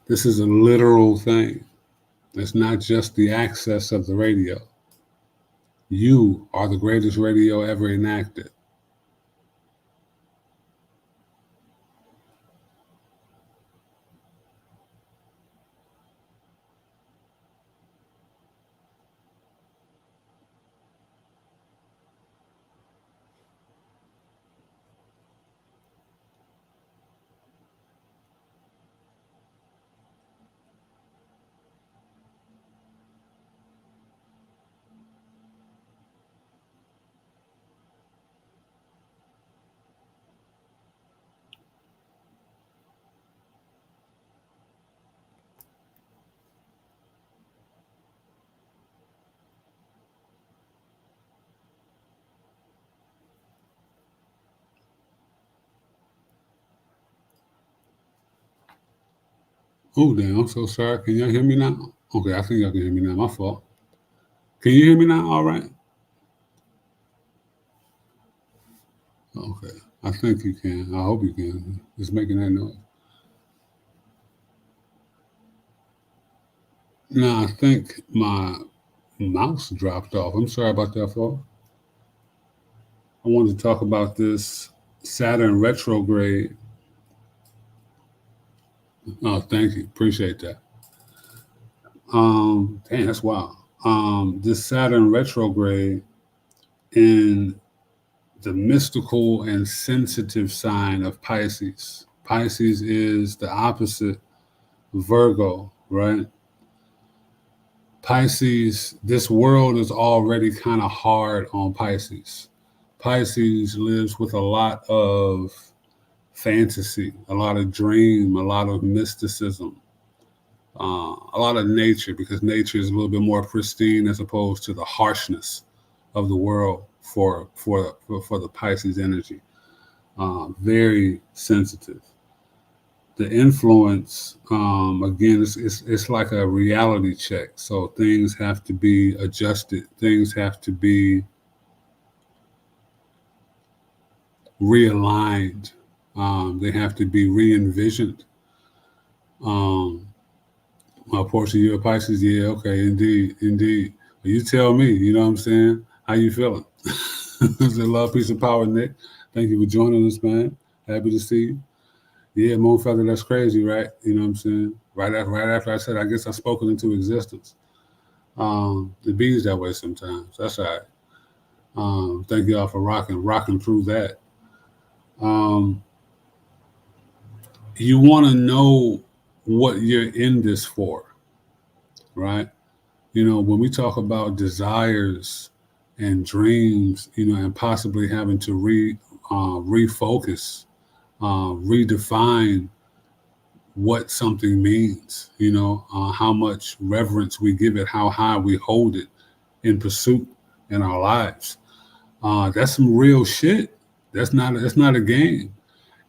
This is a literal thing. It's not just the access of the radio. You are the greatest radio ever enacted. Oh, damn, I'm so sorry. Can y'all hear me now? Okay, I think y'all can hear me now. My fault. Can you hear me now? All right. Okay. I think you can. I hope you can. Just making that noise. Now, I think my mouse dropped off. I'm sorry about that, folks. I wanted to talk about this Saturn retrograde. Oh, thank you. Appreciate that. Dang, that's wild. This Saturn retrograde in the mystical and sensitive sign of Pisces. Pisces is the opposite of Virgo, right? Pisces, this world is already kind of hard on Pisces. Pisces lives with a lot of fantasy, a lot of dream, a lot of mysticism, a lot of nature, because nature is a little bit more pristine as opposed to the harshness of the world for the Pisces energy. Very sensitive. The influence, again, it's like a reality check. So things have to be adjusted. Things have to be realigned. They have to be re-envisioned. Portia, you're a Pisces? Yeah, okay, indeed. You tell me, you know what I'm saying? How you feeling? It's a love, peace, and power, Nick. Thank you for joining us, man. Happy to see you. Yeah, Moon Feather, that's crazy, right? You know what I'm saying? Right after I said, I guess I spoke it into existence. It bees that way sometimes. That's all right. Thank y'all for rocking through that. You want to know what you're in this for, right? You know, when we talk about desires and dreams, you know, and possibly having to refocus, redefine what something means, you know, how much reverence we give it, how high we hold it in pursuit in our lives. That's some real shit. That's not a game.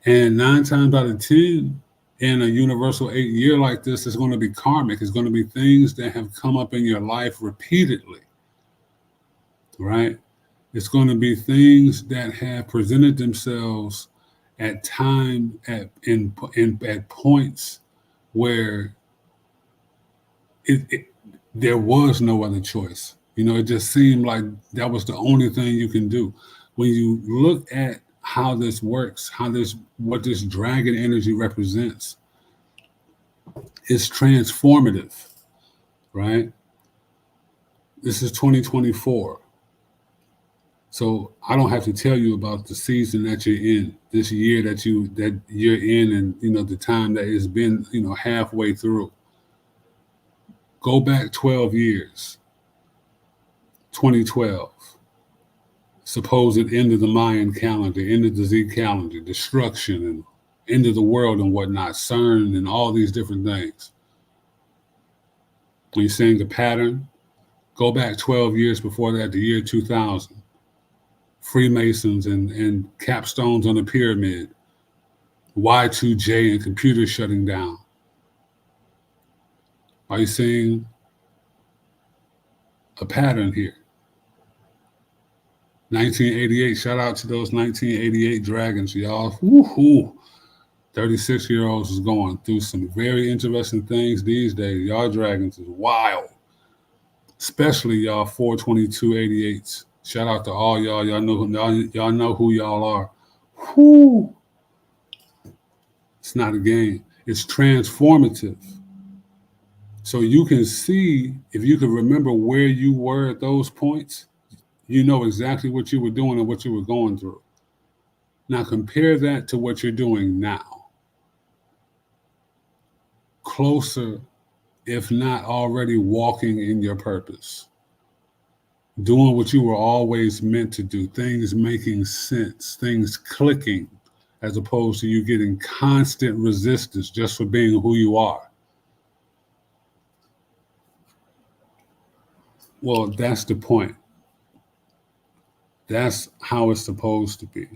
And 9 times out of 10, in a universal 8-year like this, it's going to be karmic. It's going to be things that have come up in your life repeatedly, right? It's going to be things that have presented themselves at time at points where there was no other choice. You know, it just seemed like that was the only thing you can do. When you look at how this works, what this dragon energy represents, it's transformative, right? This is 2024. So I don't have to tell you about the season that you're in, this year that you're in, and you know the time that it's been, you know, halfway through. Go back 12 years, 2012, supposed end of the Mayan calendar, end of the Z calendar, destruction and end of the world and whatnot, CERN and all these different things. When you're seeing a pattern, go back 12 years before that, the year 2000. Freemasons and capstones on the pyramid, Y2J and computers shutting down. Are you seeing a pattern here? 1988, shout out to those 1988 dragons, y'all. Woo-hoo. 36-year-olds is going through some very interesting things these days. Y'all dragons is wild. Especially y'all 42288s. Shout out to all y'all. Y'all know who y'all are. Whoo! It's not a game. It's transformative. So you can see, if you can remember where you were at those points, you know exactly what you were doing and what you were going through. Now compare that to what you're doing now. Closer, if not already walking in your purpose. Doing what you were always meant to do, things making sense, things clicking, as opposed to you getting constant resistance just for being who you are. Well, that's the point. That's how it's supposed to be.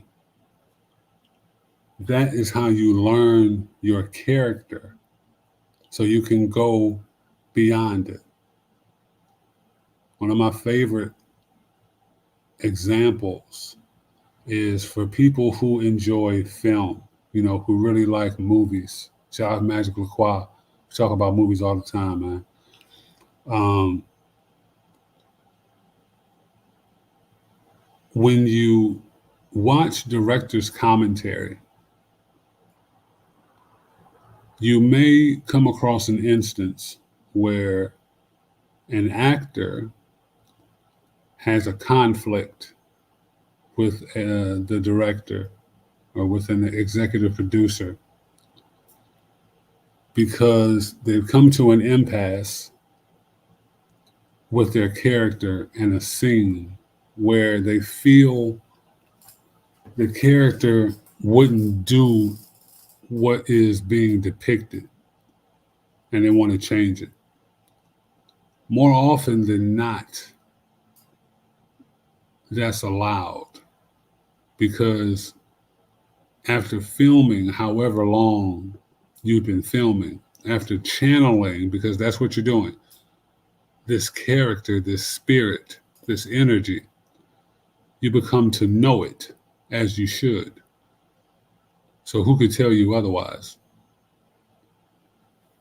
That is how you learn your character so you can go beyond it. One of my favorite examples is for people who enjoy film, who really like movies. Shout out Magic LaCroix. We talk about movies all the time, man. When you watch director's commentary, you may come across an instance where an actor has a conflict with the director or with an executive producer because they've come to an impasse with their character in a scene where they feel the character wouldn't do what is being depicted and they want to change it. More often than not, that's allowed because after filming however long you've been filming, after channeling, because that's what you're doing, this character, this spirit, this energy, you become to know it as you should. So who could tell you otherwise?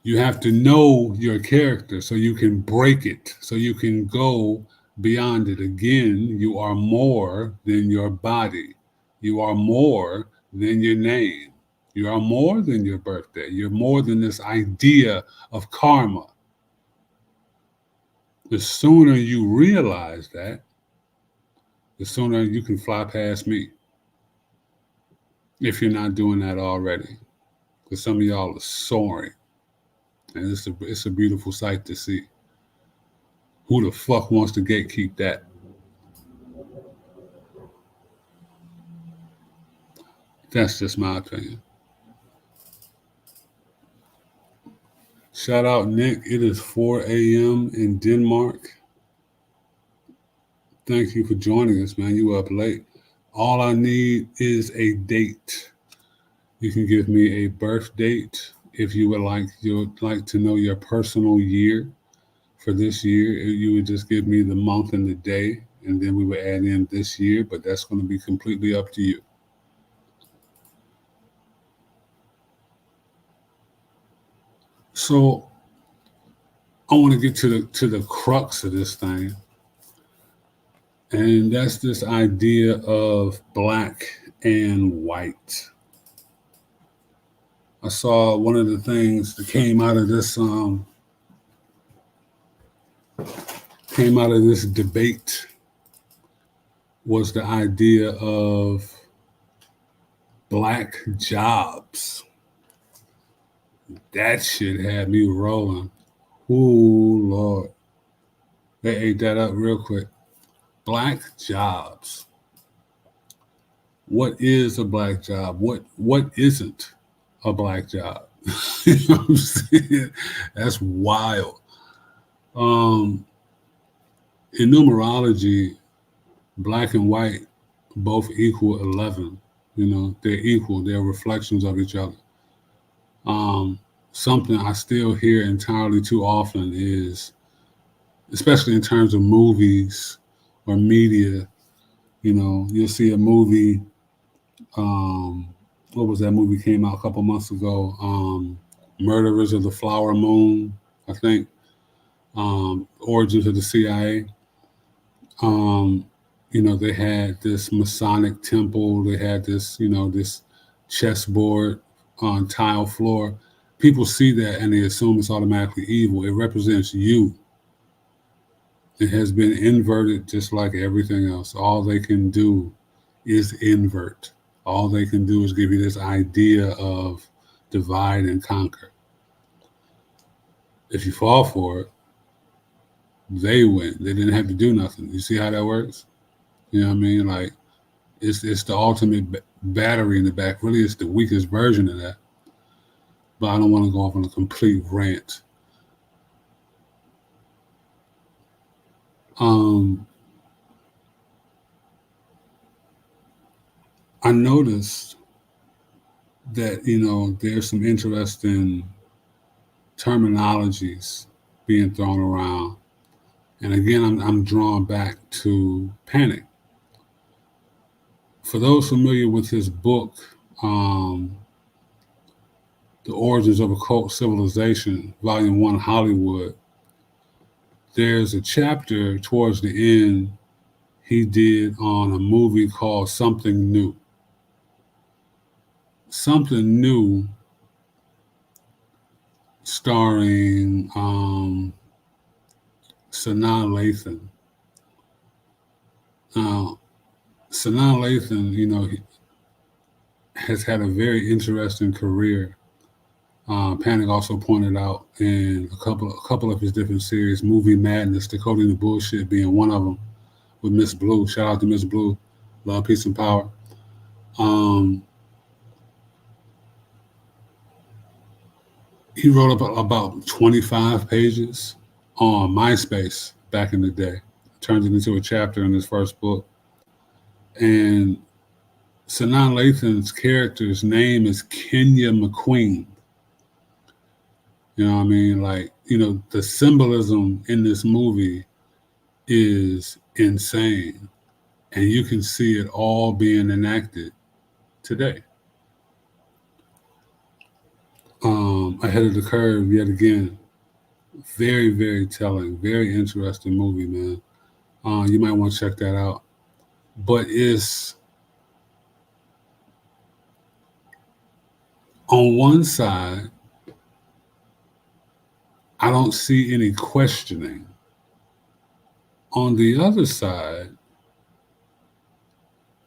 You have to know your character so you can break it, so you can go beyond it. Again, you are more than your body. You are more than your name. You are more than your birthday. You're more than this idea of karma. The sooner you realize that, the sooner you can fly past me. If you're not doing that already. Because some of y'all are soaring. And it's a beautiful sight to see. Who the fuck wants to gatekeep that? That's just my opinion. Shout out, Nick. It is 4 a.m. in Denmark. Thank you for joining us, man. You up late. All I need is a date. You can give me a birth date if you would like to know your personal year for this year. You would just give me the month and the day, and then we would add in this year, but that's going to be completely up to you. So I want to get to the crux of this thing. And that's this idea of black and white. I saw one of the things that came out of this debate was the idea of black jobs. That shit had me rolling. Ooh, Lord. They ate that up real quick. Black jobs. What is a black job? What isn't a black job? You know what I'm saying? That's wild. In numerology, black and white both equal 11. They're equal. They're reflections of each other. Something I still hear entirely too often is, especially in terms of movies or media, you'll see a movie. What was that movie came out a couple months ago? Murderers of the Flower Moon, I think. Origins of the CIA. They had this Masonic temple. They had this, this chessboard on tile floor. People see that and they assume it's automatically evil. It represents you. It has been inverted just like everything else. All they can do is invert. All they can do is give you this idea of divide and conquer. If you fall for it, they win. They didn't have to do nothing. You see how that works? You know what I mean? Like, it's the ultimate battery in the back. Really, it's the weakest version of that. But I don't want to go off on a complete rant. I noticed that, there's some interesting terminologies being thrown around. And again, I'm drawn back to panic. For those familiar with his book, The Origins of Occult Civilization, Volume 1, Hollywood, there's a chapter towards the end he did on a movie called Something New. Something New, starring Sanaa Lathan. Now, Sanaa Lathan, has had a very interesting career. Panic also pointed out in a couple of his different series, Movie Madness, Decoding the Bullshit being one of them, with Miss Blue. Shout out to Miss Blue. Love, peace, and power. He wrote about 25 pages on MySpace back in the day. Turned it into a chapter in his first book. And Sanaa Lathan's character's name is Kenya McQueen. You know what I mean? Like, the symbolism in this movie is insane. And you can see it all being enacted today. Ahead of the Curve, yet again. Very, very telling, very interesting movie, man. You might want to check that out. But it's, on one side, I don't see any questioning. On the other side,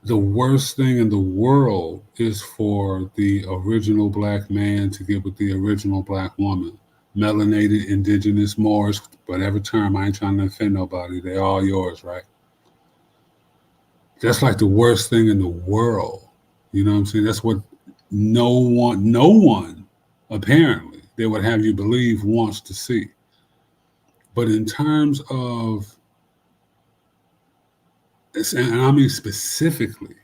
the worst thing in the world is for the original black man to get with the original black woman. Melanated, indigenous, Moors, whatever term. I ain't trying to offend nobody. They're all yours, right? That's like the worst thing in the world. You know what I'm saying? That's what no one, apparently, they would have you believe wants to see. But in terms of, and I mean specifically,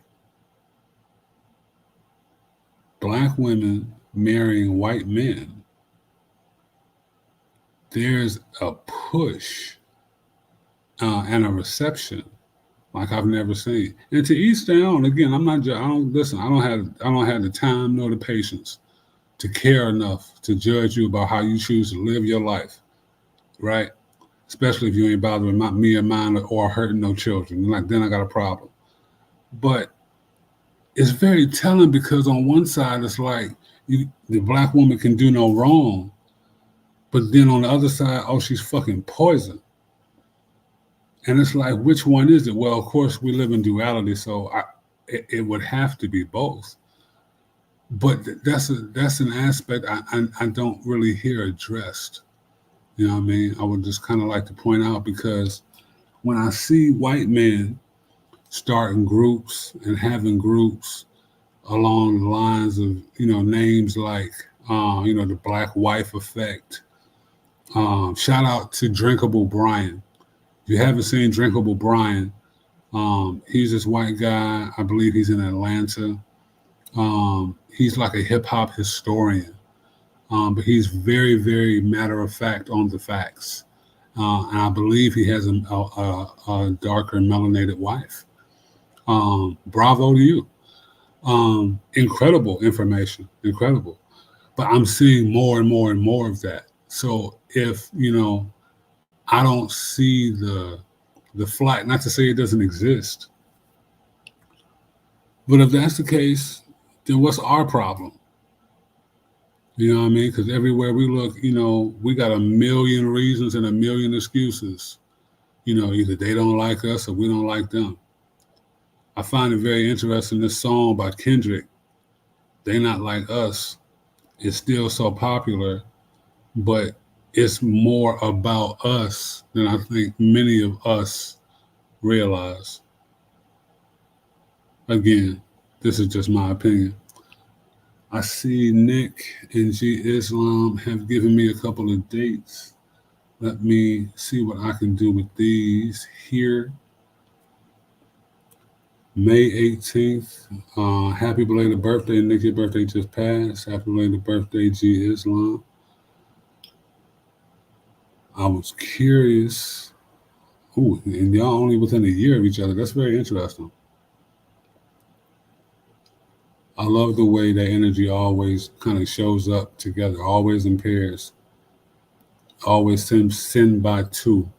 black women marrying white men, there's a push and a reception like I've never seen. And to each their own. Again, I don't have the time nor the patience to care enough to judge you about how you choose to live your life, right? Especially if you ain't bothering me or mine or hurting no children. Like, then I got a problem. But it's very telling because on one side, it's like the black woman can do no wrong. But then on the other side, oh, she's fucking poison. And it's like, which one is it? Well, of course, we live in duality, so it would have to be both. But that's an aspect I don't really hear addressed. You know what I mean? I would just kind of like to point out, because when I see white men starting groups and having groups along the lines of, names like, the Black Wife Effect. Shout out to Drinkable Brian. If you haven't seen Drinkable Brian, he's this white guy. I believe he's in Atlanta. He's like a hip hop historian. But he's very, very matter of fact on the facts. And I believe he has a darker melanated wife. Bravo to you. Incredible information, incredible. But I'm seeing more and more and more of that. So if, I don't see the flight, not to say it doesn't exist, but if that's the case, then what's our problem? You know what I mean? Because everywhere we look, we got a million reasons and a million excuses. Either they don't like us or we don't like them. I find it very interesting, this song by Kendrick, They Not Like Us, is still so popular, but it's more about us than I think many of us realize. Again, this is just my opinion. I see Nick and G Islam have given me a couple of dates. Let me see what I can do with these here. May 18th. Happy belated birthday, Nick. Your birthday just passed. Happy belated birthday, G Islam. I was curious. Ooh, and y'all only within a year of each other. That's very interesting. I love the way that energy always kind of shows up together, always in pairs, always send by two.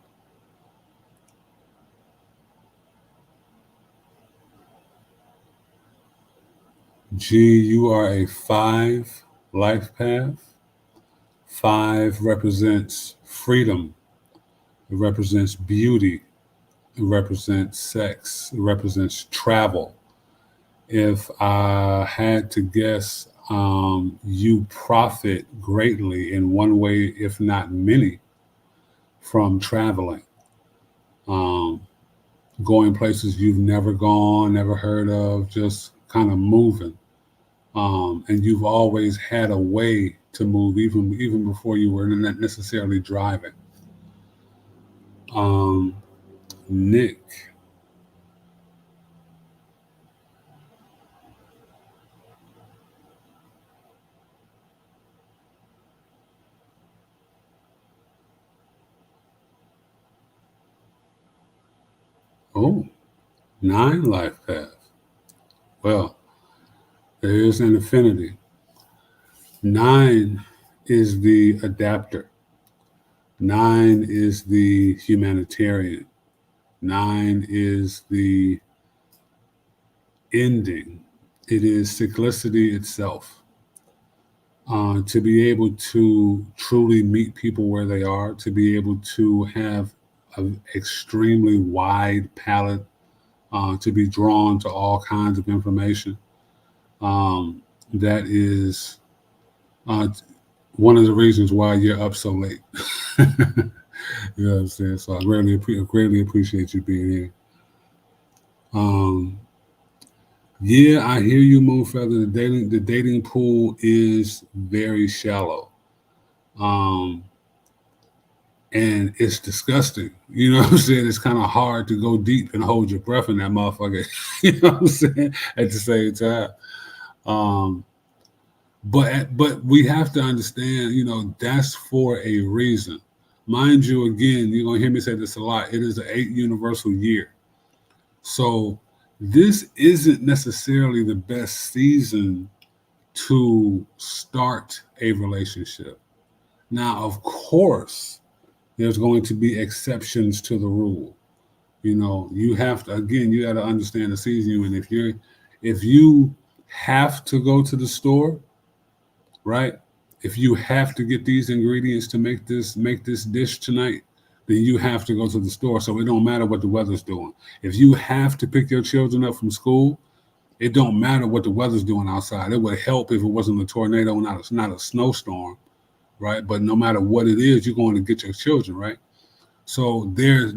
G, you are a 5 life path. 5 represents freedom. It represents beauty. It represents sex. It represents travel. If I had to guess, you profit greatly in one way, if not many, from traveling, going places you've never gone, never heard of, just kind of moving. And you've always had a way to move, even before you were not necessarily driving. Nick. Oh, 9 life paths. Well, there is an affinity. 9 is the adapter. 9 is the humanitarian. 9 is the ending. It is cyclicity itself. To be able to truly meet people where they are, to be able to have an extremely wide palette, to be drawn to all kinds of information. That is one of the reasons why you're up so late. You know what I'm saying? So I greatly appreciate you being here. Yeah, I hear you, Moonfeather. The dating pool is very shallow. And it's disgusting. You know what I'm saying? It's kind of hard to go deep and hold your breath in that motherfucker. You know what I'm saying? At the same time. But we have to understand, that's for a reason. Mind you, again, you're going to hear me say this a lot. It is an 8 universal year. So this isn't necessarily the best season to start a relationship. Now, of course, there's going to be exceptions to the rule. You have to, again, you got to understand the season you're in. If you have to go to the store, right? If you have to get these ingredients to make this dish tonight, then you have to go to the store. So it don't matter what the weather's doing. If you have to pick your children up from school, it don't matter what the weather's doing outside. It would help if it wasn't a tornado, not a snowstorm, right? But no matter what it is, you're going to get your children, right? So there's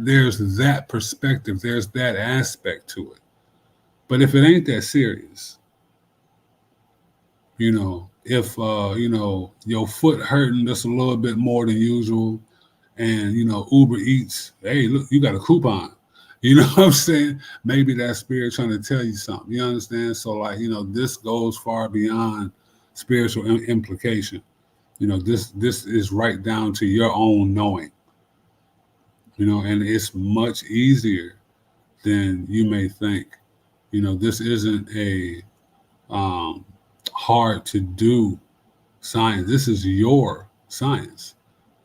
that perspective. There's that aspect to it. But if it ain't that serious, if your foot hurting just a little bit more than usual, and Uber Eats, hey, look, you got a coupon. You know what I'm saying? Maybe that spirit trying to tell you something. You understand? So this goes far beyond spiritual implication. This is right down to your own knowing. And it's much easier than you may think. This isn't a hard to do science. This is your science.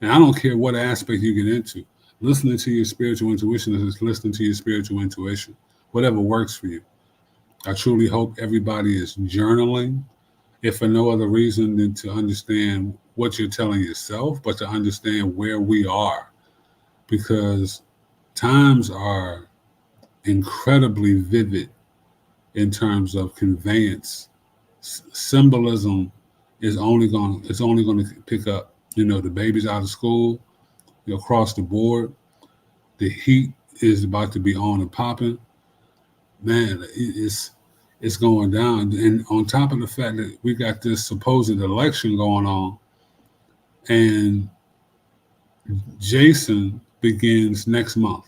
And I don't care what aspect you get into. Listening to your spiritual intuition is listening to your spiritual intuition, whatever works for you. I truly hope everybody is journaling, if for no other reason than to understand what you're telling yourself, but to understand where we are. Because times are incredibly vivid in terms of conveyance. Symbolism is only going to pick up. The baby's out of school, across the board. The heat is about to be on and popping. Man, it's going down. And on top of the fact that we got this supposed election going on, and Jason begins next month.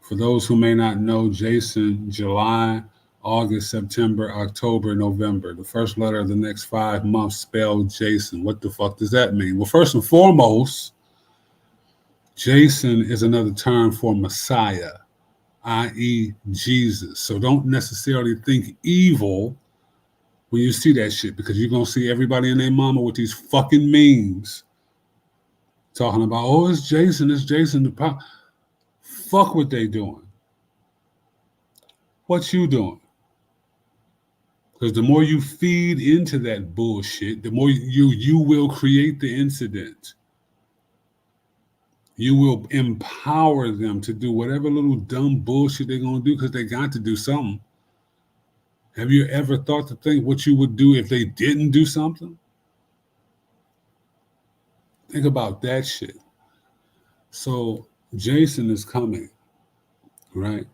For those who may not know, Jason, July, August, September, October, November. The first letter of the next 5 months spelled Jason. What the fuck does that mean? Well, first and foremost, Jason is another term for Messiah, i.e. Jesus. So don't necessarily think evil when you see that shit, because you're going to see everybody and their mama with these fucking memes talking about, oh, it's Jason the pop. Fuck what they doing. What you doing? Because the more you feed into that bullshit, the more you will create the incident. You will empower them to do whatever little dumb bullshit they're going to do because they got to do something. Have you ever thought to think what you would do if they didn't do something? Think about that shit. So Jason is coming, right?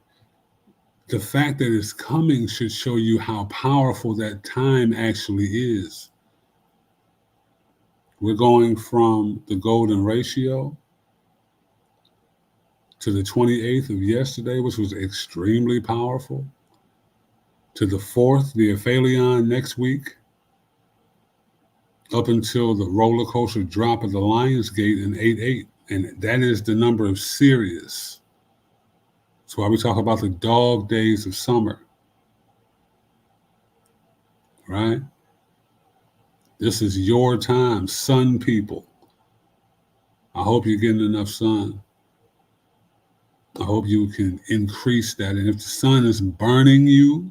The fact that it's coming should show you how powerful that time actually is. We're going from the golden ratio to the 28th of yesterday, which was extremely powerful, to the 4th, the aphelion next week, up until the roller coaster drop at the Lionsgate in 8/8. And that is the number of Sirius. That's why we talk about the dog days of summer, right? This is your time, sun people. I hope you're getting enough sun. I hope you can increase that. And if the sun is burning you,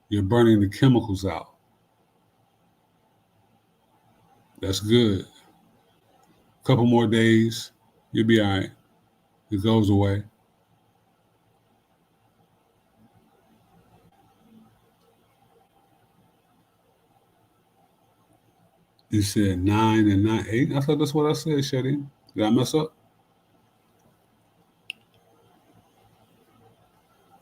you're burning the chemicals out. That's good. A couple more days, you'll be all right. It goes away. You said 9 and not 8? I thought that's what I said, Shetty. Did I mess up?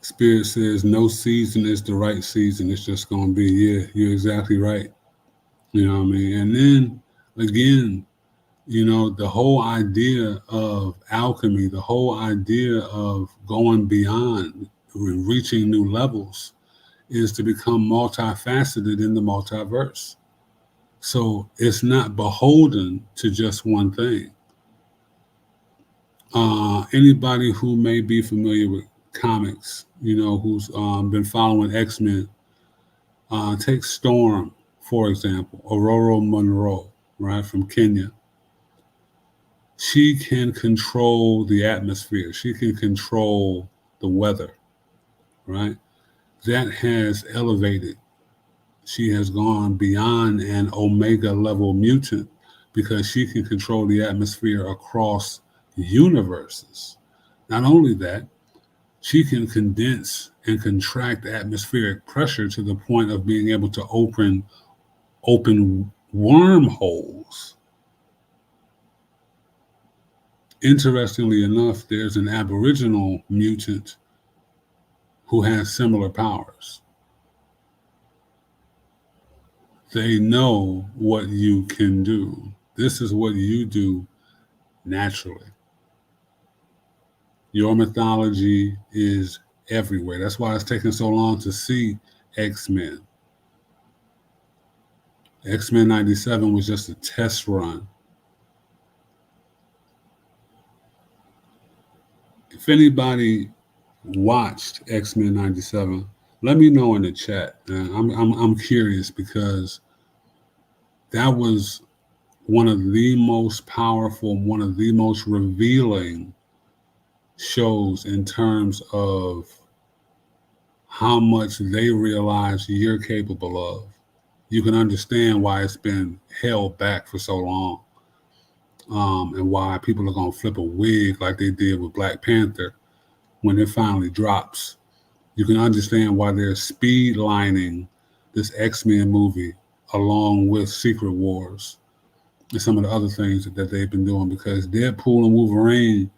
Spirit says no season is the right season. It's just going to be, yeah, you're exactly right. You know what I mean? And then, again, you know, the whole idea of alchemy, the whole idea of going beyond and reaching new levels is to become multifaceted in the multiverse. So it's not beholden to just one thing. Anybody who may be familiar with comics, you know, who's been following X-Men, take Storm, for example, Aurora Monroe, right, from Kenya. She can control the atmosphere. She can control the weather, right? That has elevated. She has gone beyond an Omega level mutant because she can control the atmosphere across universes. Not only that, she can condense and contract atmospheric pressure to the point of being able to open wormholes. Interestingly enough, there's an Aboriginal mutant who has similar powers. They know what you can do. This is what you do naturally. Your mythology is everywhere. That's why it's taken so long to see X-Men. X-Men 97 was just a test run. If anybody watched X-Men 97, let me know in the chat. I'm curious because that was one of the most powerful, one of the most revealing shows in terms of how much they realize you're capable of. You can understand why it's been held back for so long, and why people are going to flip a wig like they did with Black Panther when it finally drops. You can understand why they're speed lining this X-Men movie along with Secret Wars and some of the other things that they've been doing, because Deadpool and Wolverine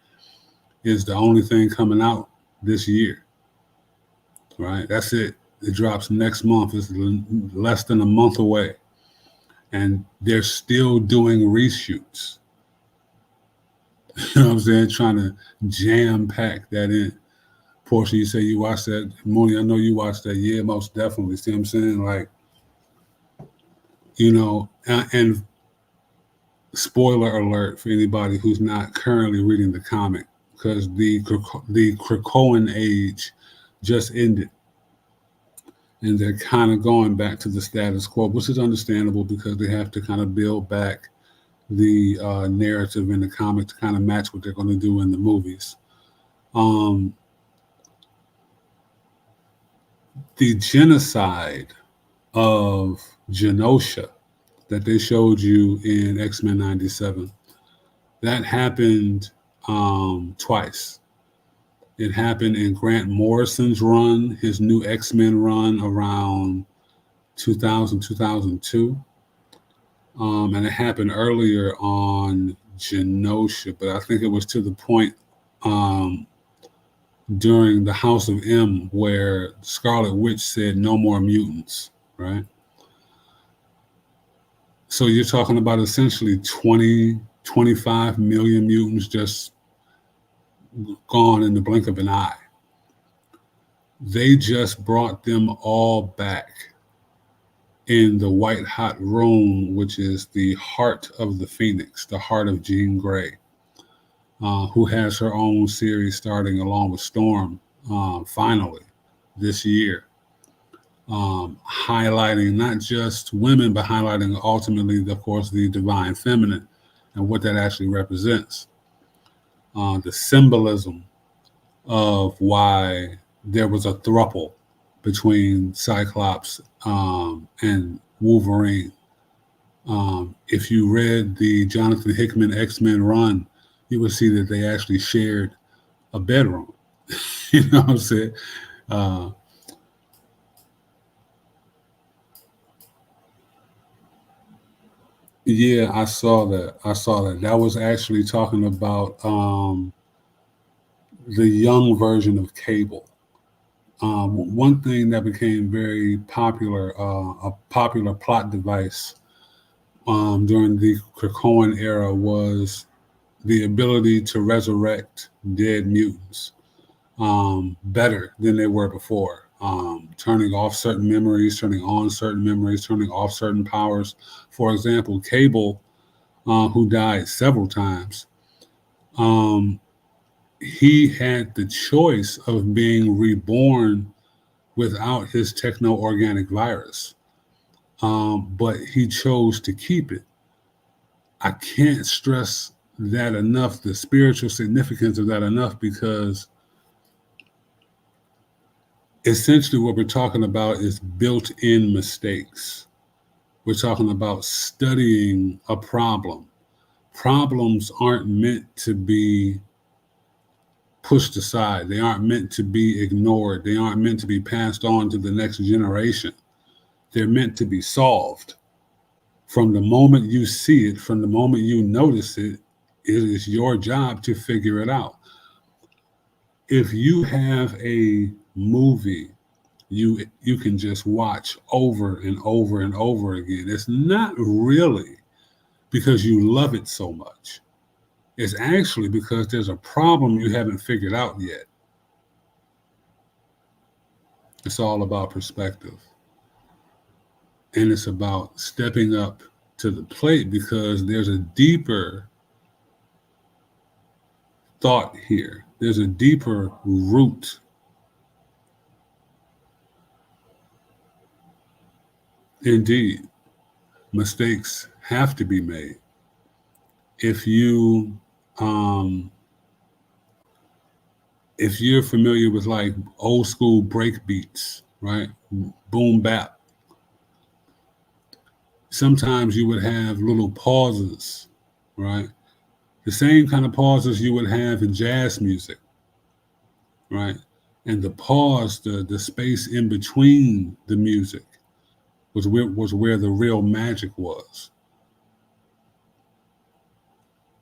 is the only thing coming out this year, right? That's it. It drops next month. It's less than a month away. And they're still doing reshoots. You know what I'm saying? Trying to jam-pack that in. Portia, you say you watched that. Mooney, I know you watched that. Yeah, most definitely. See what I'm saying? Like, you know, and spoiler alert for anybody who's not currently reading the comic, because the Krakoan age just ended. and they're kind of going back to the status quo, which is understandable because they have to kind of build back the narrative in the comic to kind of match what they're going to do in the movies. The genocide of Genosha that they showed you in X-Men 97, that happened twice. It happened in Grant Morrison's run, his new X-Men run around 2000, 2002. And it happened earlier on Genosha, but I think it was to the point during the House of M where Scarlet Witch said no more mutants, right? So you're talking about essentially 20, 25 million mutants just gone in the blink of an eye. They just brought them all back in the White Hot Room, which is the heart of the Phoenix, the heart of Jean Grey, who has her own series starting along with Storm finally this year, highlighting not just women, but highlighting ultimately, of course, the divine feminine and what that actually represents. The symbolism of why there was a throuple between Cyclops and Wolverine. If you read the Jonathan Hickman X-Men run, you would see that they actually shared a bedroom. You know what I'm saying? Yeah, I saw that. That was actually talking about the young version of Cable. One thing that became very popular, a popular plot device during the Krakoan era was the ability to resurrect dead mutants better than they were before. Turning off certain memories, turning on certain memories, turning off certain powers. For example, Cable, who died several times, he had the choice of being reborn without his techno-organic virus, but he chose to keep it. I can't stress that enough, the spiritual significance of that enough, because essentially what we're talking about is built-in mistakes. We're talking about studying a problem. Problems aren't meant to be pushed aside. They aren't meant to be ignored. They aren't meant to be passed on to the next generation. They're meant to be solved. From the moment you see it, from the moment you notice it, it is your job to figure it out. If you have a movie you can just watch over and over and over again, it's not really because you love it so much. It's actually because there's a problem you haven't figured out yet. It's all about perspective. And it's about stepping up to the plate because there's a deeper thought here. There's a deeper root. Indeed, mistakes have to be made. If you're familiar with like old school break beats, right? Boom bap. Sometimes you would have little pauses, right? The same kind of pauses you would have in jazz music, right? And the pause, the space in between the music was where the real magic was.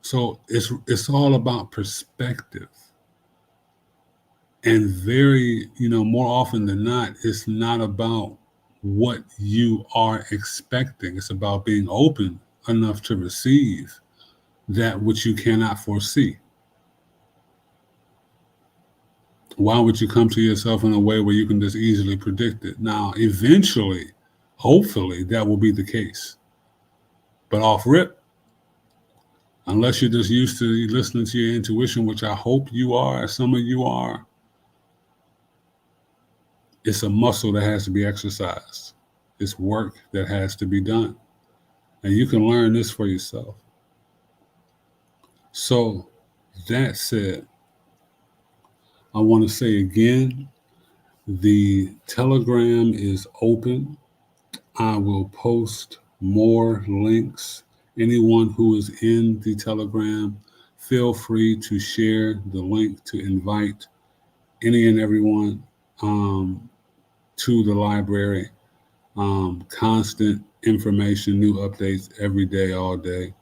So it's all about perspective. And very, more often than not, it's not about what you are expecting. It's about being open enough to receive that which you cannot foresee. Why would you come to yourself in a way where you can just easily predict it? Now, eventually, hopefully, that will be the case. But off rip, unless you're just used to listening to your intuition, which I hope you are, some of you are, It's a muscle that has to be exercised. It's work that has to be done. And you can learn this for yourself. So that said, I want to say again, the Telegram is open. I will post more links. Anyone who is in the Telegram, feel free to share the link to invite any and everyone to the library. Constant information, new updates every day, all day.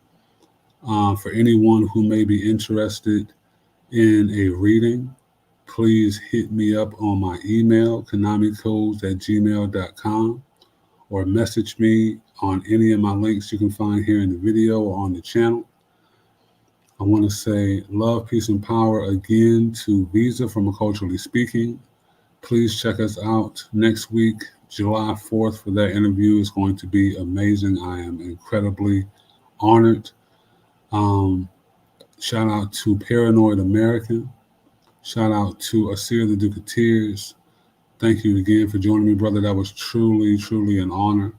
For anyone who may be interested in a reading, please hit me up on my email, KunamiKodes@gmail.com, or message me on any of my links you can find here in the video or on the channel. I want to say love, peace, and power again to Visa from Culturally Speaking. Please check us out next week, July 4th, for that interview. Is going to be amazing. I am incredibly honored. Shout out to Paranoid American. Shout out to Asir the Duke of Tears. Thank you again for joining me, brother. That was truly, truly an honor.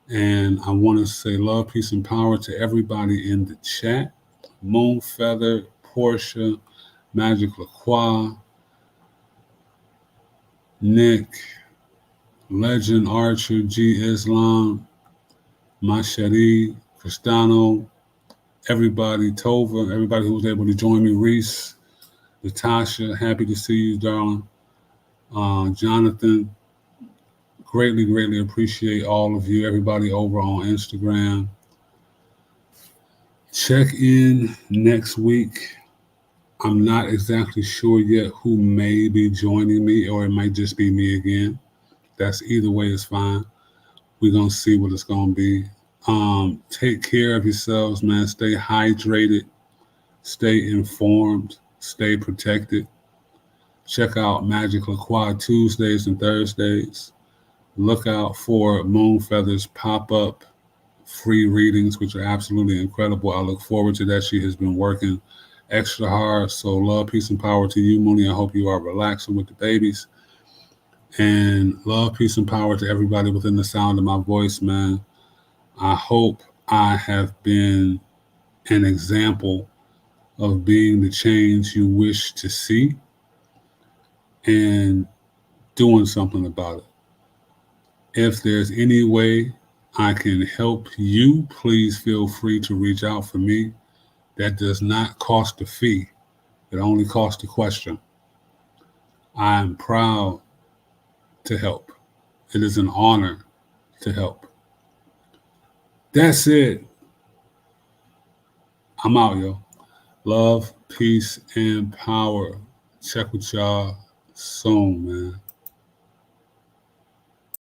And I want to say love, peace, and power to everybody in the chat. Moonfeather, Portia, Magic LaCroix, Nick, Legend Archer, G Islam, Machete, Cristano, everybody, Tova, everybody who was able to join me, Reese, Natasha, happy to see you, darling. Jonathan, greatly, greatly appreciate all of you, everybody over on Instagram. Check in next week. I'm not exactly sure yet who may be joining me, or it might just be me again. That's either way is fine. We're going to see what it's going to be. Take care of yourselves, man. Stay hydrated. Stay informed. Stay protected. Check out Magic LaCroix Tuesdays and Thursdays. Look out for Moonfeather's pop-up free readings, which are absolutely incredible. I look forward to that. She has been working extra hard. So love, peace, and power to you, Mooney. I hope you are relaxing with the babies. And love, peace, and power to everybody within the sound of my voice, man. I hope I have been an example of being the change you wish to see and doing something about it. If there's any way I can help you, please feel free to reach out for me. That does not cost a fee. It only costs a question. I am proud to help. It is an honor to help. That's it. I'm out, yo. Love, peace, and power. Check with y'all soon, man.